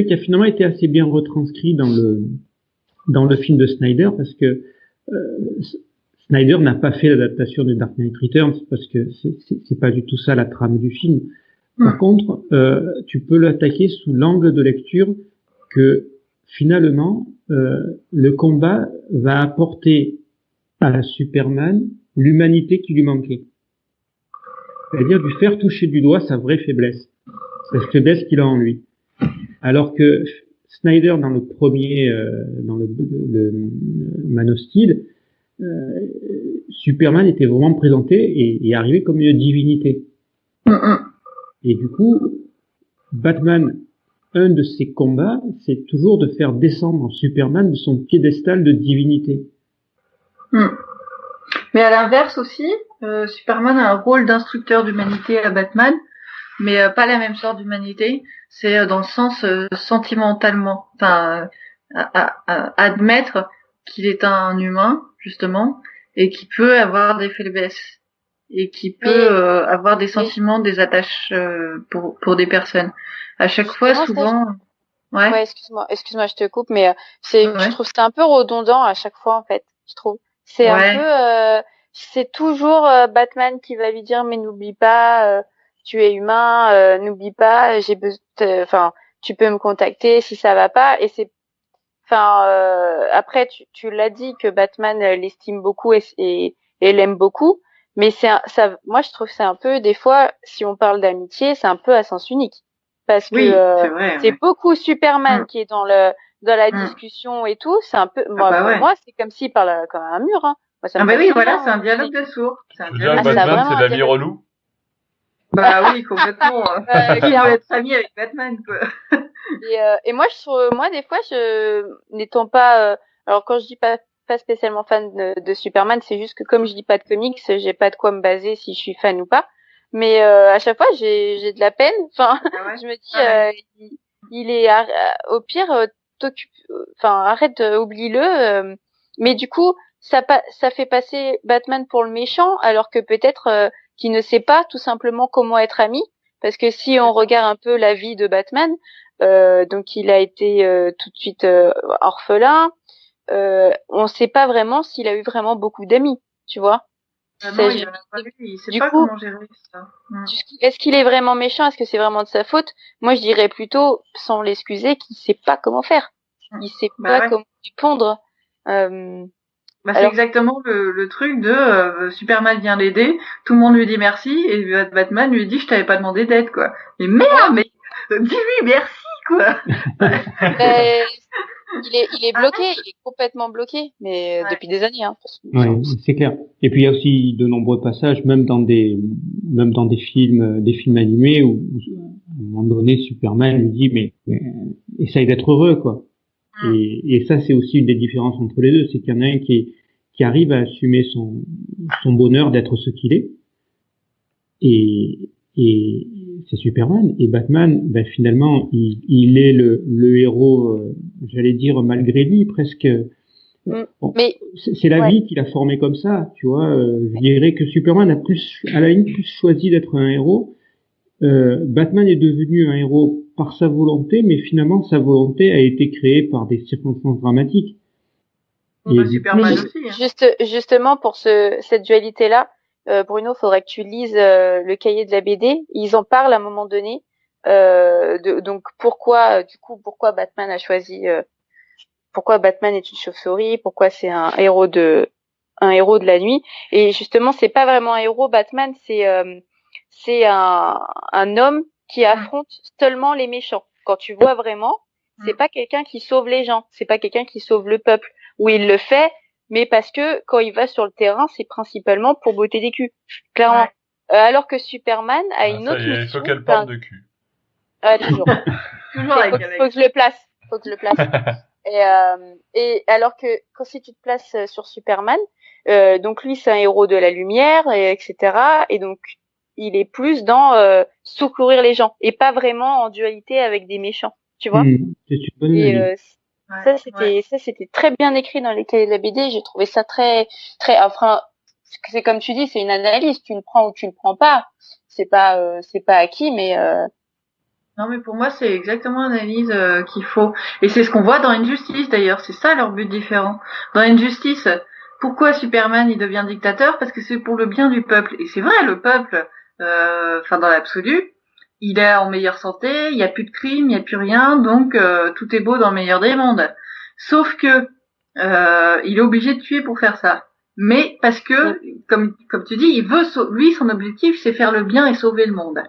qui a finalement été assez bien retranscrit dans le film de Snyder, parce que Snyder n'a pas fait l'adaptation de Dark Knight Returns parce que c'est pas du tout ça la trame du film. Par contre, tu peux l'attaquer sous l'angle de lecture que finalement le combat va apporter à Superman l'humanité qui lui manquait. C'est-à-dire lui faire toucher du doigt sa vraie faiblesse, sa faiblesse qu'il a en lui. Alors que Snyder dans le premier, dans le Man of Steel, Superman était vraiment présenté et arrivé comme une divinité. Et du coup, Batman, un de ses combats, c'est toujours de faire descendre Superman de son piédestal de divinité. Mais à l'inverse aussi, Superman a un rôle d'instructeur d'humanité à Batman, mais pas la même sorte d'humanité. C'est dans le sens sentimentalement, enfin, admettre qu'il est un humain justement et qui peut avoir des faiblesses et qui peut avoir des sentiments, des attaches pour des personnes. À chaque fois, souvent. Ouais, excuse-moi, je te coupe, mais je trouve que c'est un peu redondant à chaque fois en fait. Je trouve c'est un peu, c'est toujours Batman qui va lui dire mais n'oublie pas, tu es humain, n'oublie pas, j'ai besoin, enfin, tu peux me contacter si ça va pas. Et c'est, enfin, après tu l'as dit que Batman l'estime beaucoup et l'aime beaucoup, mais ça, moi je trouve que c'est un peu des fois, si on parle d'amitié, c'est un peu à sens unique. Parce que c'est beaucoup Superman qui est dans la discussion et tout, c'est un peu pour moi c'est comme s'il parle comme un mur hein. Moi, ça oui, voilà, c'est un dialogue de sourds. Batman, c'est l'ami relou. Bah oui, complètement. Qui veut être ami avec Batman quoi. Et moi des fois n'étant pas alors quand je dis pas spécialement fan de Superman, c'est juste que comme je lis pas de comics, j'ai pas de quoi me baser si je suis fan ou pas. Mais à chaque fois j'ai de la peine. Enfin, je me dis il est au pire arrête, oublie-le. Mais du coup ça fait passer Batman pour le méchant alors que peut-être qu'il ne sait pas tout simplement comment être ami. Parce que si on regarde un peu la vie de Batman, donc il a été tout de suite orphelin. On sait pas vraiment s'il a eu vraiment beaucoup d'amis, tu vois. Non, il sait pas comment gérer ça. Est-ce qu'il est vraiment méchant? Est-ce que c'est vraiment de sa faute? Moi, je dirais plutôt, sans l'excuser, qu'il sait pas comment faire. Il sait pas comment répondre. C'est exactement le truc de Superman vient l'aider, tout le monde lui dit merci et Batman lui dit je t'avais pas demandé d'aide quoi. Mais merde, mais dis-lui merci quoi. Il est bloqué, il est complètement bloqué, mais depuis des années hein. Ouais, c'est clair. Et puis il y a aussi de nombreux passages, même dans des films animés où à un moment donné Superman lui dit mais essaye d'être heureux quoi. Et ça c'est aussi une des différences entre les deux, c'est qu'il y en a un qui arrive à assumer son bonheur d'être ce qu'il est, et c'est Superman. Et Batman, ben finalement il est le héros, j'allais dire malgré lui presque. Bon, mais c'est la vie qui l'a formé comme ça, tu vois. Je dirais que Superman a à la limite plus choisi d'être un héros. Batman est devenu un héros par sa volonté, mais finalement sa volonté a été créée par des circonstances dramatiques. Superman aussi. Hein. Justement pour cette dualité-là, Bruno, faudrait que tu lises le cahier de la BD. Ils en parlent à un moment donné. Donc pourquoi Batman a choisi, pourquoi Batman est une chauve-souris, pourquoi c'est un héros de la nuit. Et justement, c'est pas vraiment un héros. Batman, c'est un homme qui affronte seulement les méchants. Quand tu vois vraiment, c'est pas quelqu'un qui sauve les gens, c'est pas quelqu'un qui sauve le peuple. Où il le fait, mais parce que quand il va sur le terrain, c'est principalement pour botter des culs, clairement. Alors que Superman a une autre mission. Il faut qu'elle parle de cul. Toujours. Faut que je le place. Et alors que si tu te places sur Superman, donc lui c'est un héros de la lumière, etc. Et donc il est plus dans secourir les gens et pas vraiment en dualité avec des méchants, tu vois. C'est une bonne idée. Ça c'était très bien écrit dans les cahiers de la BD. J'ai trouvé ça très enfin c'est comme tu dis, c'est une analyse, tu le prends ou tu le prends pas. C'est pas acquis, mais non mais pour moi c'est exactement l'analyse qu'il faut, et c'est ce qu'on voit dans Injustice d'ailleurs. C'est ça leur but différent. Dans Injustice, pourquoi Superman il devient dictateur? Parce que c'est pour le bien du peuple. Et c'est vrai, le peuple, dans l'absolu, il est en meilleure santé, il y a plus de crimes, il y a plus rien, donc tout est beau dans le meilleur des mondes. Sauf que il est obligé de tuer pour faire ça. Mais parce que, comme tu dis, il veut lui son objectif c'est faire le bien et sauver le monde.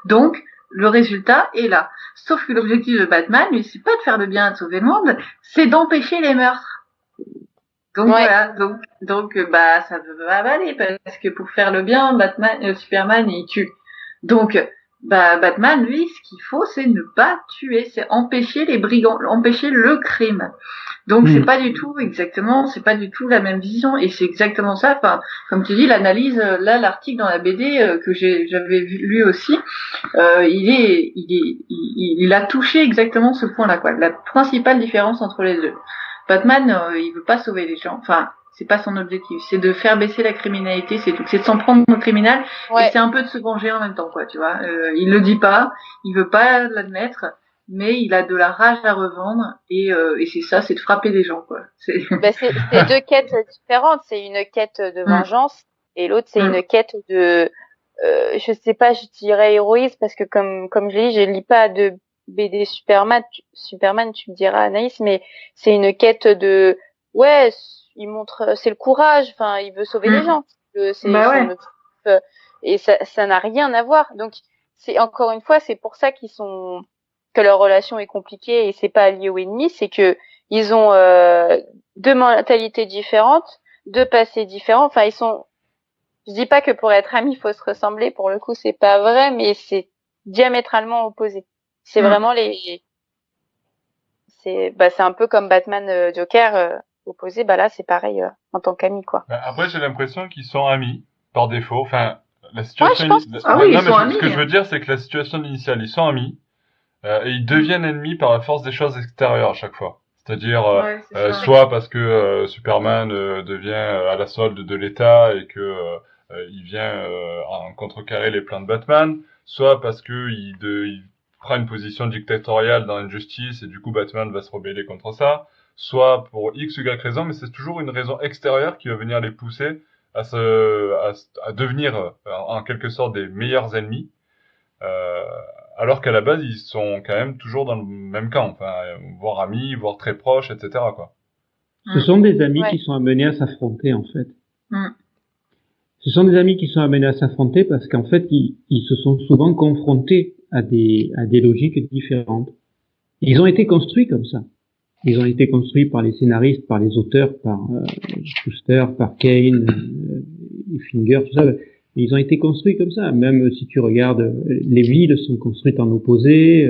Donc le résultat est là. Sauf que l'objectif de Batman, lui, c'est pas de faire le bien et de sauver le monde, c'est d'empêcher les meurtres. Donc voilà, donc ça veut pas aller parce que pour faire le bien, Superman il tue. Donc Batman lui, ce qu'il faut c'est ne pas tuer, c'est empêcher les brigands, empêcher le crime. Donc c'est pas du tout la même vision et c'est exactement ça. Enfin, comme tu dis, l'analyse là, l'article dans la BD que j'avais lu aussi, il a touché exactement ce point-là quoi. La principale différence entre les deux. Batman, il veut pas sauver les gens. Enfin, c'est pas son objectif. C'est de faire baisser la criminalité, c'est tout. C'est de s'en prendre au criminel et c'est un peu de se venger en même temps, quoi. Tu vois. Il le dit pas, il veut pas l'admettre, mais il a de la rage à revendre et c'est ça, c'est de frapper les gens, quoi. C'est deux quêtes différentes. C'est une quête de vengeance et l'autre c'est une quête de, je sais pas, je dirais héroïsme parce que comme je l'ai dit, je lis pas de BD Superman, tu me diras Anaïs, mais c'est une quête de, il montre, c'est le courage, enfin, il veut sauver les gens, et ça n'a rien à voir. Donc, c'est encore une fois, c'est pour ça que leur relation est compliquée et c'est pas lié au ennemi, c'est que ils ont deux mentalités différentes, deux passés différents. Enfin, je dis pas que pour être amis, il faut se ressembler. Pour le coup, c'est pas vrai, mais c'est diamétralement opposé. C'est vraiment c'est un peu comme Batman Joker opposé, là c'est pareil en tant qu'amis quoi. Après j'ai l'impression qu'ils sont amis par défaut. Enfin la situation ce que je veux dire c'est que la situation initiale, ils sont amis et ils deviennent ennemis par la force des choses extérieures à chaque fois. C'est-à-dire soit parce que Superman devient à la solde de l'État et que il vient en contrecarrer les plans de Batman, soit parce que il prend une position dictatoriale dans l'injustice et du coup Batman va se rebeller contre ça, soit pour X ou Y raison, mais c'est toujours une raison extérieure qui va venir les pousser à devenir en quelque sorte des meilleurs ennemis, alors qu'à la base ils sont quand même toujours dans le même camp, enfin voire amis, voire très proches, etc. quoi. Ce sont des amis qui sont amenés à s'affronter en fait. Ce sont des amis qui sont amenés à s'affronter parce qu'en fait ils se sont souvent confrontés à des logiques différentes. Ils ont été construits comme ça. Ils ont été construits par les scénaristes, par les auteurs, par Schuster, par Kane, Finger, tout ça. Ils ont été construits comme ça. Même si tu regardes, les villes sont construites en opposé.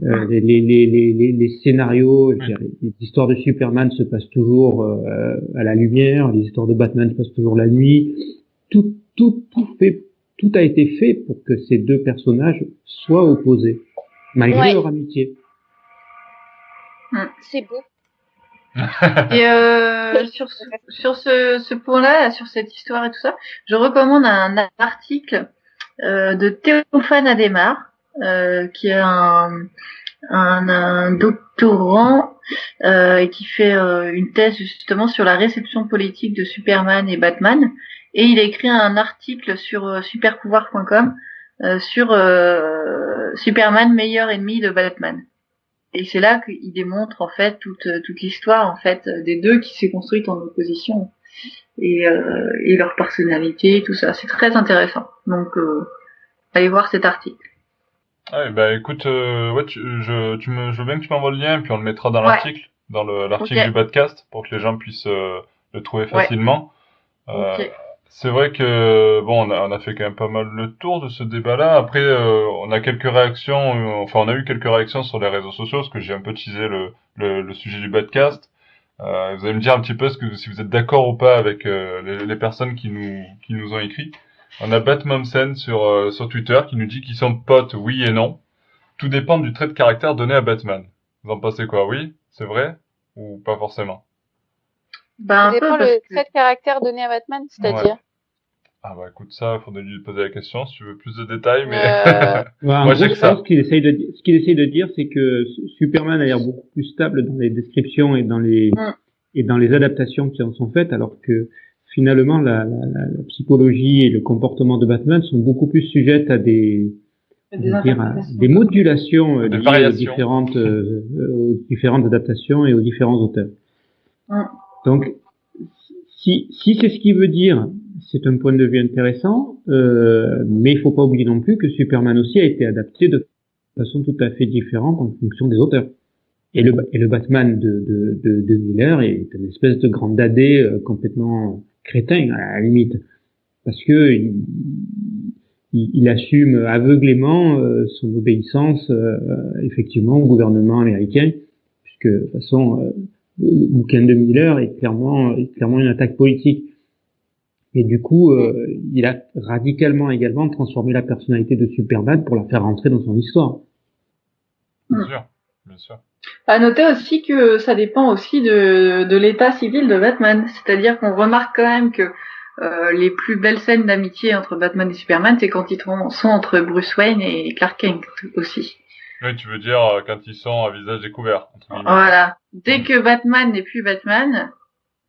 Les scénarios, les histoires de Superman se passent toujours à la lumière. Les histoires de Batman se passent toujours la nuit. Tout a été fait pour que ces deux personnages soient opposés, malgré leur amitié. C'est beau. Et sur ce point-là, sur cette histoire et tout ça, je recommande un article de Théophane Adhémar, qui est un doctorant et qui fait une thèse justement sur la réception politique de Superman et Batman. Et il a écrit un article sur superpouvoir.com sur Superman, meilleur ennemi de Batman. Et c'est là qu'il démontre en fait toute l'histoire en fait des deux qui s'est construite en opposition et leur personnalité, tout ça. C'est très intéressant. Donc allez voir cet article. Écoute, je veux bien que tu m'envoies le lien, puis on le mettra dans l'article, dans l'article du podcast, pour que les gens puissent le trouver facilement. C'est vrai que on a fait quand même pas mal le tour de ce débat-là. Après, on a eu quelques réactions sur les réseaux sociaux, parce que j'ai un peu teasé le sujet du podcast. Vous allez me dire un petit peu si vous êtes d'accord ou pas avec les personnes qui nous ont écrit. On a Batmomsen sur Twitter qui nous dit qu'ils sont potes, oui et non. Tout dépend du trait de caractère donné à Batman. Vous en pensez quoi? Oui, c'est vrai ou pas forcément? Ça dépend le trait de caractère donné à Batman, c'est-à-dire. Écoute, ça, faudrait lui poser la question si tu veux plus de détails, mais moi j'ai que ça. Ce qu'il essaye de dire, c'est que Superman a l'air beaucoup plus stable dans les descriptions et dans les et dans les adaptations qui en sont faites, alors que finalement la psychologie et le comportement de Batman sont beaucoup plus sujettes à des modulations liées aux différentes adaptations et aux différents auteurs. Donc, si c'est ce qui veut dire, c'est un point de vue intéressant, mais il faut pas oublier non plus que Superman aussi a été adapté de façon tout à fait différente en fonction des auteurs. Et le Batman de Miller est une espèce de grand dadé complètement crétin à la limite, parce que il assume aveuglément son obéissance effectivement au gouvernement américain, puisque de toute façon le bouquin de Miller est clairement une attaque politique. Et du coup, il a radicalement également transformé la personnalité de Superman pour la faire rentrer dans son histoire. Bien sûr. À noter aussi que ça dépend aussi de l'état civil de Batman. C'est-à-dire qu'on remarque quand même que les plus belles scènes d'amitié entre Batman et Superman, c'est quand ils sont entre Bruce Wayne et Clark Kent aussi. Oui, tu veux dire quand ils sont à visage découvert. Voilà. Dès que Batman n'est plus Batman,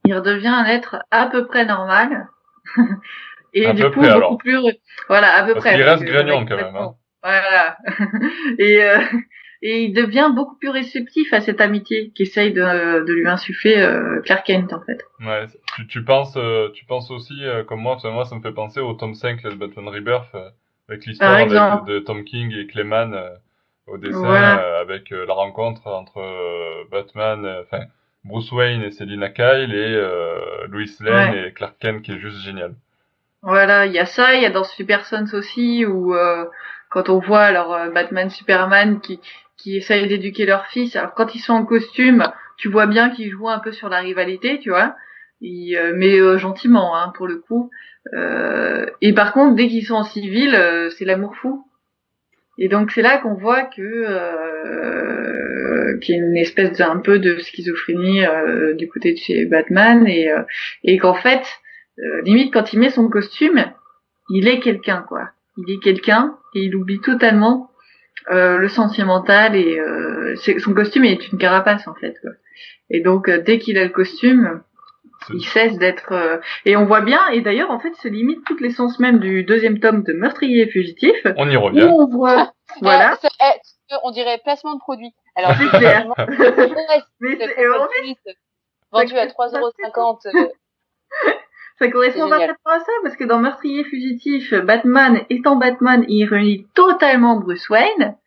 il redevient un être à peu près normal. Et à du peu coup, près, beaucoup alors. plus... Voilà, à peu Parce près. qu'il reste grognon quand même. Hein. Voilà. Et il devient beaucoup plus réceptif à cette amitié qu'essaye de lui insuffler Clark Kent, en fait. Ouais, tu penses aussi, comme moi, ça me fait penser au tome 5 là, de Batman Rebirth, avec l'histoire de Tom King et Clayman au dessin, voilà. avec la rencontre entre Batman, Bruce Wayne et Selina Kyle et Lois Lane et Clark Kent, qui est juste génial. Voilà, il y a ça, il y a dans Super Sons aussi, où quand on voit alors Batman, Superman qui essayent d'éduquer leur fils, alors quand ils sont en costume, tu vois bien qu'ils jouent un peu sur la rivalité, tu vois, mais gentiment, hein, pour le coup. Et par contre, dès qu'ils sont en civil, c'est l'amour fou. Et donc c'est là qu'on voit que qu'il y a une espèce un peu de schizophrénie du côté de chez Batman et qu'en fait limite quand il met son costume, il est quelqu'un quoi. Il est quelqu'un et il oublie totalement le sentimental et son costume est une carapace en fait quoi. Et donc dès qu'il a le costume, il cesse d'être et on voit bien et d'ailleurs en fait c'est limite toute l'essence même du deuxième tome de Meurtrier et Fugitif. On y revient. Où on voit voilà. On dirait placement de produit. Alors c'est clair. mais c'est vendu à 3,50 €. Ça correspond parfaitement à ça, parce que dans Meurtrier Fugitif, Batman, étant Batman, il réunit totalement Bruce Wayne.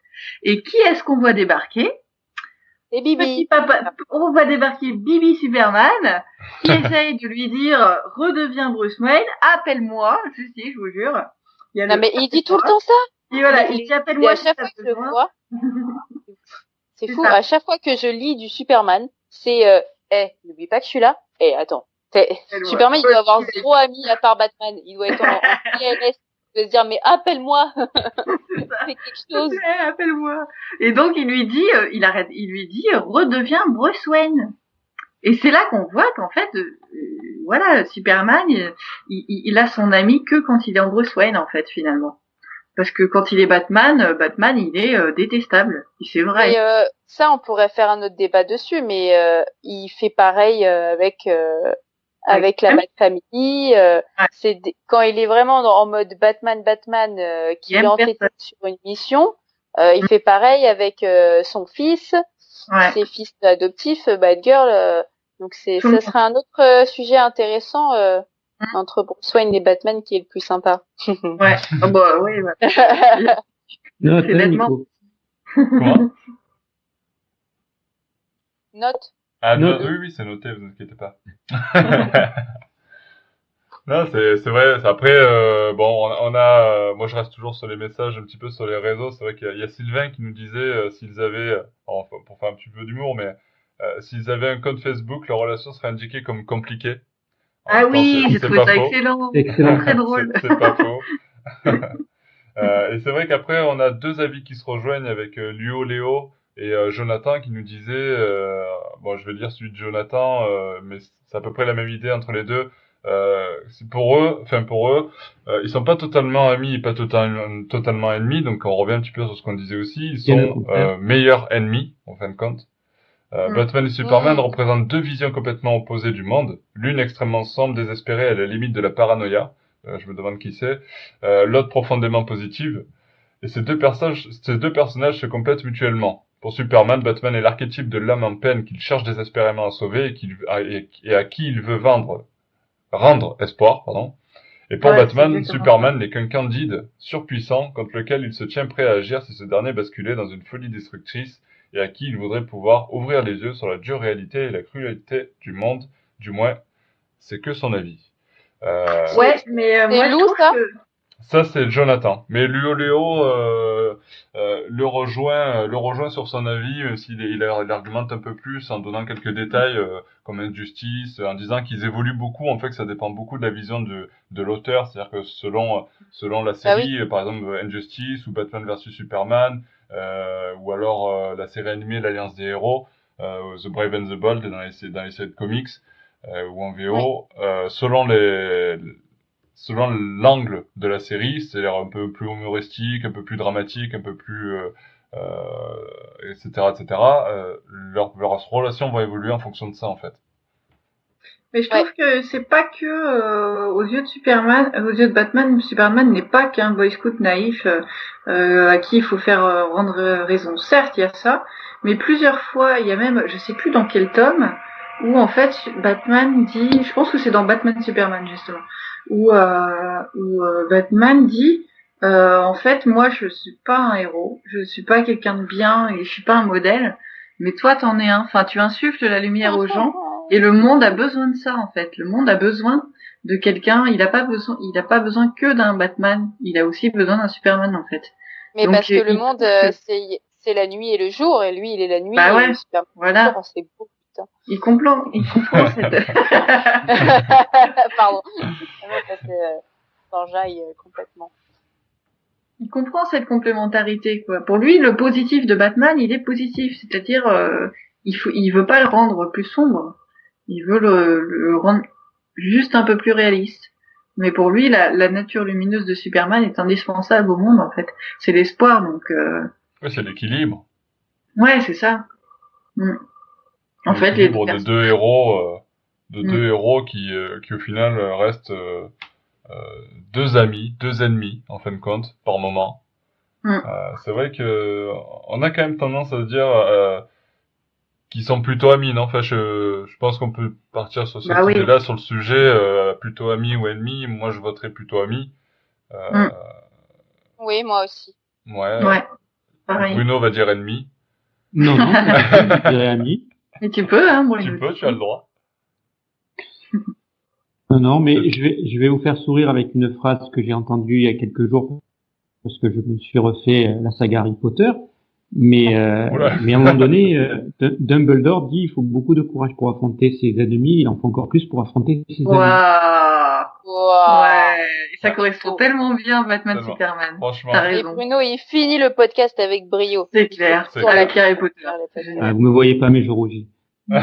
Et qui est-ce qu'on voit débarquer? Et Bibi. On voit débarquer Bibi Superman, qui essaye de lui dire, redeviens Bruce Wayne, appelle-moi, je vous jure. Non, mais il dit tout le temps ça. Et voilà, il dit appelle-moi. À chaque fois que je le vois, c'est fou, à chaque fois que je lis du Superman, c'est, n'oublie pas que je suis là. Attends. Superman, il doit avoir 0 ami à part Batman. Il doit être en PLS. Il doit se dire, mais appelle-moi. Fais quelque chose. Appelle-moi. Et donc, il lui dit, redeviens Bruce Wayne. Et c'est là qu'on voit qu'en fait, voilà, Superman, il a son ami que quand il est en Bruce Wayne, en fait, finalement. Parce que quand il est Batman, il est détestable. C'est vrai. Et ça, on pourrait faire un autre débat dessus, mais il fait pareil avec la Bat Family. C'est quand il est vraiment en mode Batman, qui est entêté sur une mission. Il fait pareil avec son fils, ses fils adoptifs, Batgirl. Donc ça serait un autre sujet intéressant entre Bruce Wayne et Batman qui est le plus sympa. Ouais. Oh bah oui. Ouais. Note, Nico. Comment? Note. Ah oui, c'est noté, vous inquiétez pas. Non, c'est vrai. Après, moi je reste toujours sur les messages, un petit peu sur les réseaux. C'est vrai qu'il y a Sylvain qui nous disait s'ils avaient, pour faire un petit peu d'humour, mais s'ils avaient un compte Facebook, leur relation serait indiquée comme compliquée. Ah oui, j'ai trouvé ça excellent. Très drôle. C'est pas faux. Et c'est vrai qu'après, on a deux avis qui se rejoignent avec Léo et Jonathan qui nous disait, je vais lire celui de Jonathan, mais c'est à peu près la même idée entre les deux. Pour eux, ils sont pas totalement amis et pas totalement ennemis, donc on revient un petit peu sur ce qu'on disait aussi. Ils sont meilleurs ennemis en fin de compte. Batman et Superman représentent deux visions complètement opposées du monde, l'une extrêmement sombre, désespérée à la limite de la paranoïa, je me demande qui c'est, l'autre profondément positive, et ces deux personnages se complètent mutuellement. Pour Superman, Batman est l'archétype de l'homme en peine qu'il cherche désespérément à sauver et à qui il veut rendre espoir, pardon. Et pour Batman, Superman n'est qu'un Candide surpuissant contre lequel il se tient prêt à agir si ce dernier basculait dans une folie destructrice et à qui il voudrait pouvoir ouvrir les yeux sur la dure réalité et la cruauté du monde. Du moins, c'est que son avis. Ouais, mais moi je trouve que... Ça, c'est Jonathan. Mais Léo le rejoint sur son avis, même s'il il argumente un peu plus en donnant quelques détails comme injustice, en disant qu'ils évoluent beaucoup. En fait, que ça dépend beaucoup de la vision de l'auteur. C'est-à-dire que selon la série, par exemple Injustice ou Batman vs Superman, ou alors la série animée L'Alliance des héros, The Brave and the Bold dans les séries de comics ou en VO, selon l'angle de la série, c'est-à-dire un peu plus humoristique, un peu plus dramatique, un peu plus etc., leurs relations vont évoluer en fonction de ça, en fait. Mais je trouve que c'est pas que aux yeux de Superman, aux yeux de Batman, Superman n'est pas qu'un boy scout naïf à qui il faut faire rendre raison. Certes, il y a ça, mais plusieurs fois, il y a même, je sais plus dans quel tome, où en fait Batman dit, je pense que c'est dans Batman Superman justement, où Batman dit en fait moi je suis pas un héros, je suis pas quelqu'un de bien et je suis pas un modèle, mais toi t'en es un. Enfin tu insuffles la lumière aux gens et le monde a besoin de ça en fait. Le monde a besoin de quelqu'un, il a pas besoin que d'un Batman, il a aussi besoin d'un Superman en fait. Mais donc, parce que le monde c'est la nuit et le jour et lui il est la nuit et le Superman. Voilà. C'est beau. Il comprend cette... Pardon. S'enjaille complètement. Il comprend cette complémentarité, quoi. Pour lui, le positif de Batman, il est positif. C'est-à-dire, il veut pas le rendre plus sombre. Il veut le rendre juste un peu plus réaliste. Mais pour lui, la nature lumineuse de Superman est indispensable au monde, en fait. C'est l'espoir, donc... Ouais, c'est l'équilibre. Ouais, c'est ça. En fait, l'équilibre de deux héros qui au final restent deux ennemis en fin de compte par moment. C'est vrai que on a quand même tendance à dire qu'ils sont plutôt amis, non? Enfin, je pense qu'on peut partir sur cette idée-là, sur le sujet plutôt amis ou ennemis. Moi, je voterais plutôt amis. Oui, moi aussi. Ouais. Pareil. Bruno va dire ennemi. Non, je dirais ami. Mais tu peux, hein, moi. Tu as le droit. Non, mais je vais vous faire sourire avec une phrase que j'ai entendue il y a quelques jours parce que je me suis refait la saga Harry Potter. Mais à un moment donné, Dumbledore dit il faut beaucoup de courage pour affronter ses ennemis, il en faut encore plus pour affronter ses amis. Ouais, ça correspond tellement bien Batman Superman. Franchement. T'as raison. Et Bruno, il finit le podcast avec brio. C'est clair. Avec Harry Potter. Vous me voyez pas, mais je rougis. Je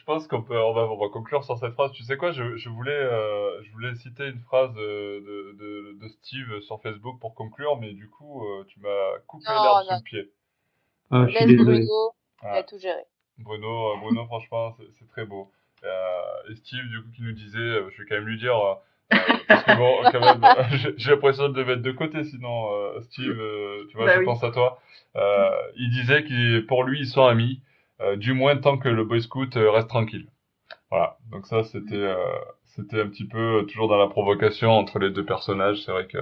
pense on va conclure sur cette phrase. Tu sais quoi, je voulais citer une phrase de Steve sur Facebook pour conclure, mais du coup, tu m'as coupé l'herbe sous le pied. Laisse Bruno, il a tout géré. Bruno, franchement, c'est très beau. Et Steve, du coup, qui nous disait, je vais quand même lui dire, parce que bon, quand même, j'ai l'impression de mettre de côté, sinon, Steve, tu vois, je pense à toi. Il disait pour lui, ils sont amis, du moins tant que le Boy Scout reste tranquille. Voilà. Donc ça, c'était un petit peu toujours dans la provocation entre les deux personnages. C'est vrai que...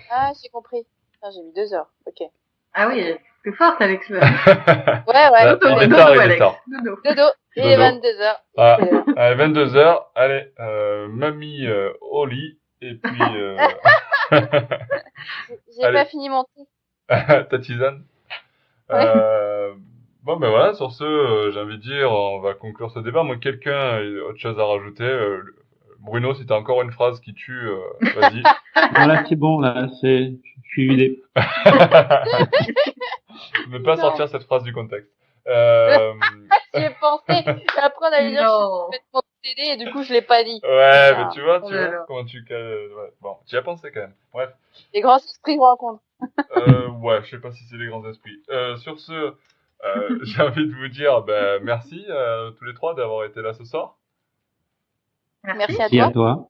Ah, j'ai compris. Ah, j'ai mis 2 heures. Ok. Ah oui, t'es forte, Alex. Ouais. Il est tard. Dodo. Il est 22h. Allez, 22h. Allez, mamie au lit. Et puis... J'ai pas fini mon thé. Ta tisane. Bon, ben voilà, sur ce, j'ai envie de dire, on va conclure ce débat. Moi, quelqu'un a autre chose à rajouter. Bruno, si t'as encore une phrase qui tue, vas-y. Voilà, c'est bon, là, je suis vidé. Ne pas sortir cette phrase du contexte. J'y ai pensé. Après, on allait dire je vais mettre mon CD et du coup, je l'ai pas dit. Ouais, mais tu vois, comment tu... Ouais. Bon, j'y ai pensé quand même. Bref. Les grands esprits se rencontrent. Ouais, je sais pas si c'est les grands esprits. Sur ce, j'ai envie de vous dire merci tous les trois d'avoir été là ce soir. Merci à Et à toi.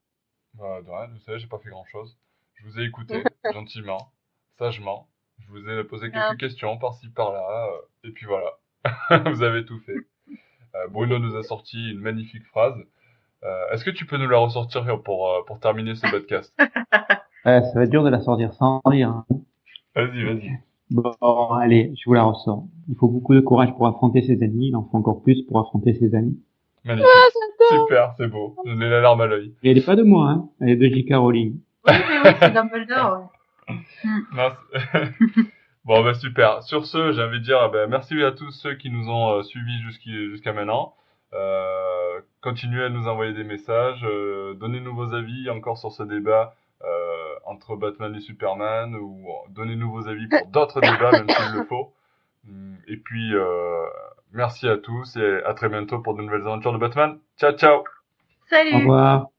toi. De rien, vous savez, j'ai pas fait grand-chose. Je vous ai écouté gentiment, sagement. Je vous ai posé quelques questions par-ci par-là, et puis voilà. Vous avez tout fait. Bruno nous a sorti une magnifique phrase. Est-ce que tu peux nous la ressortir pour terminer ce podcast? Ça va être dur de la sortir sans rire, hein. Vas-y, vas-y. Bon, allez, je vous la ressors. Il faut beaucoup de courage pour affronter ses ennemis, il en faut encore plus pour affronter ses amis. Magnifique. Super, c'est beau. J'en ai la larme à l'œil. Et elle est pas de moi, hein. Elle est de J.K. Rowling. Oui, c'est Dumbledore. Non, bon, super. Sur ce, j'ai envie de dire merci à tous ceux qui nous ont suivis jusqu'à maintenant. Continuez à nous envoyer des messages. Donnez-nous vos avis encore sur ce débat entre Batman et Superman, ou donnez-nous vos avis pour d'autres débats, même s'il le faut. Et puis, merci à tous et à très bientôt pour de nouvelles aventures de Batman. Ciao, ciao! Salut! Au revoir.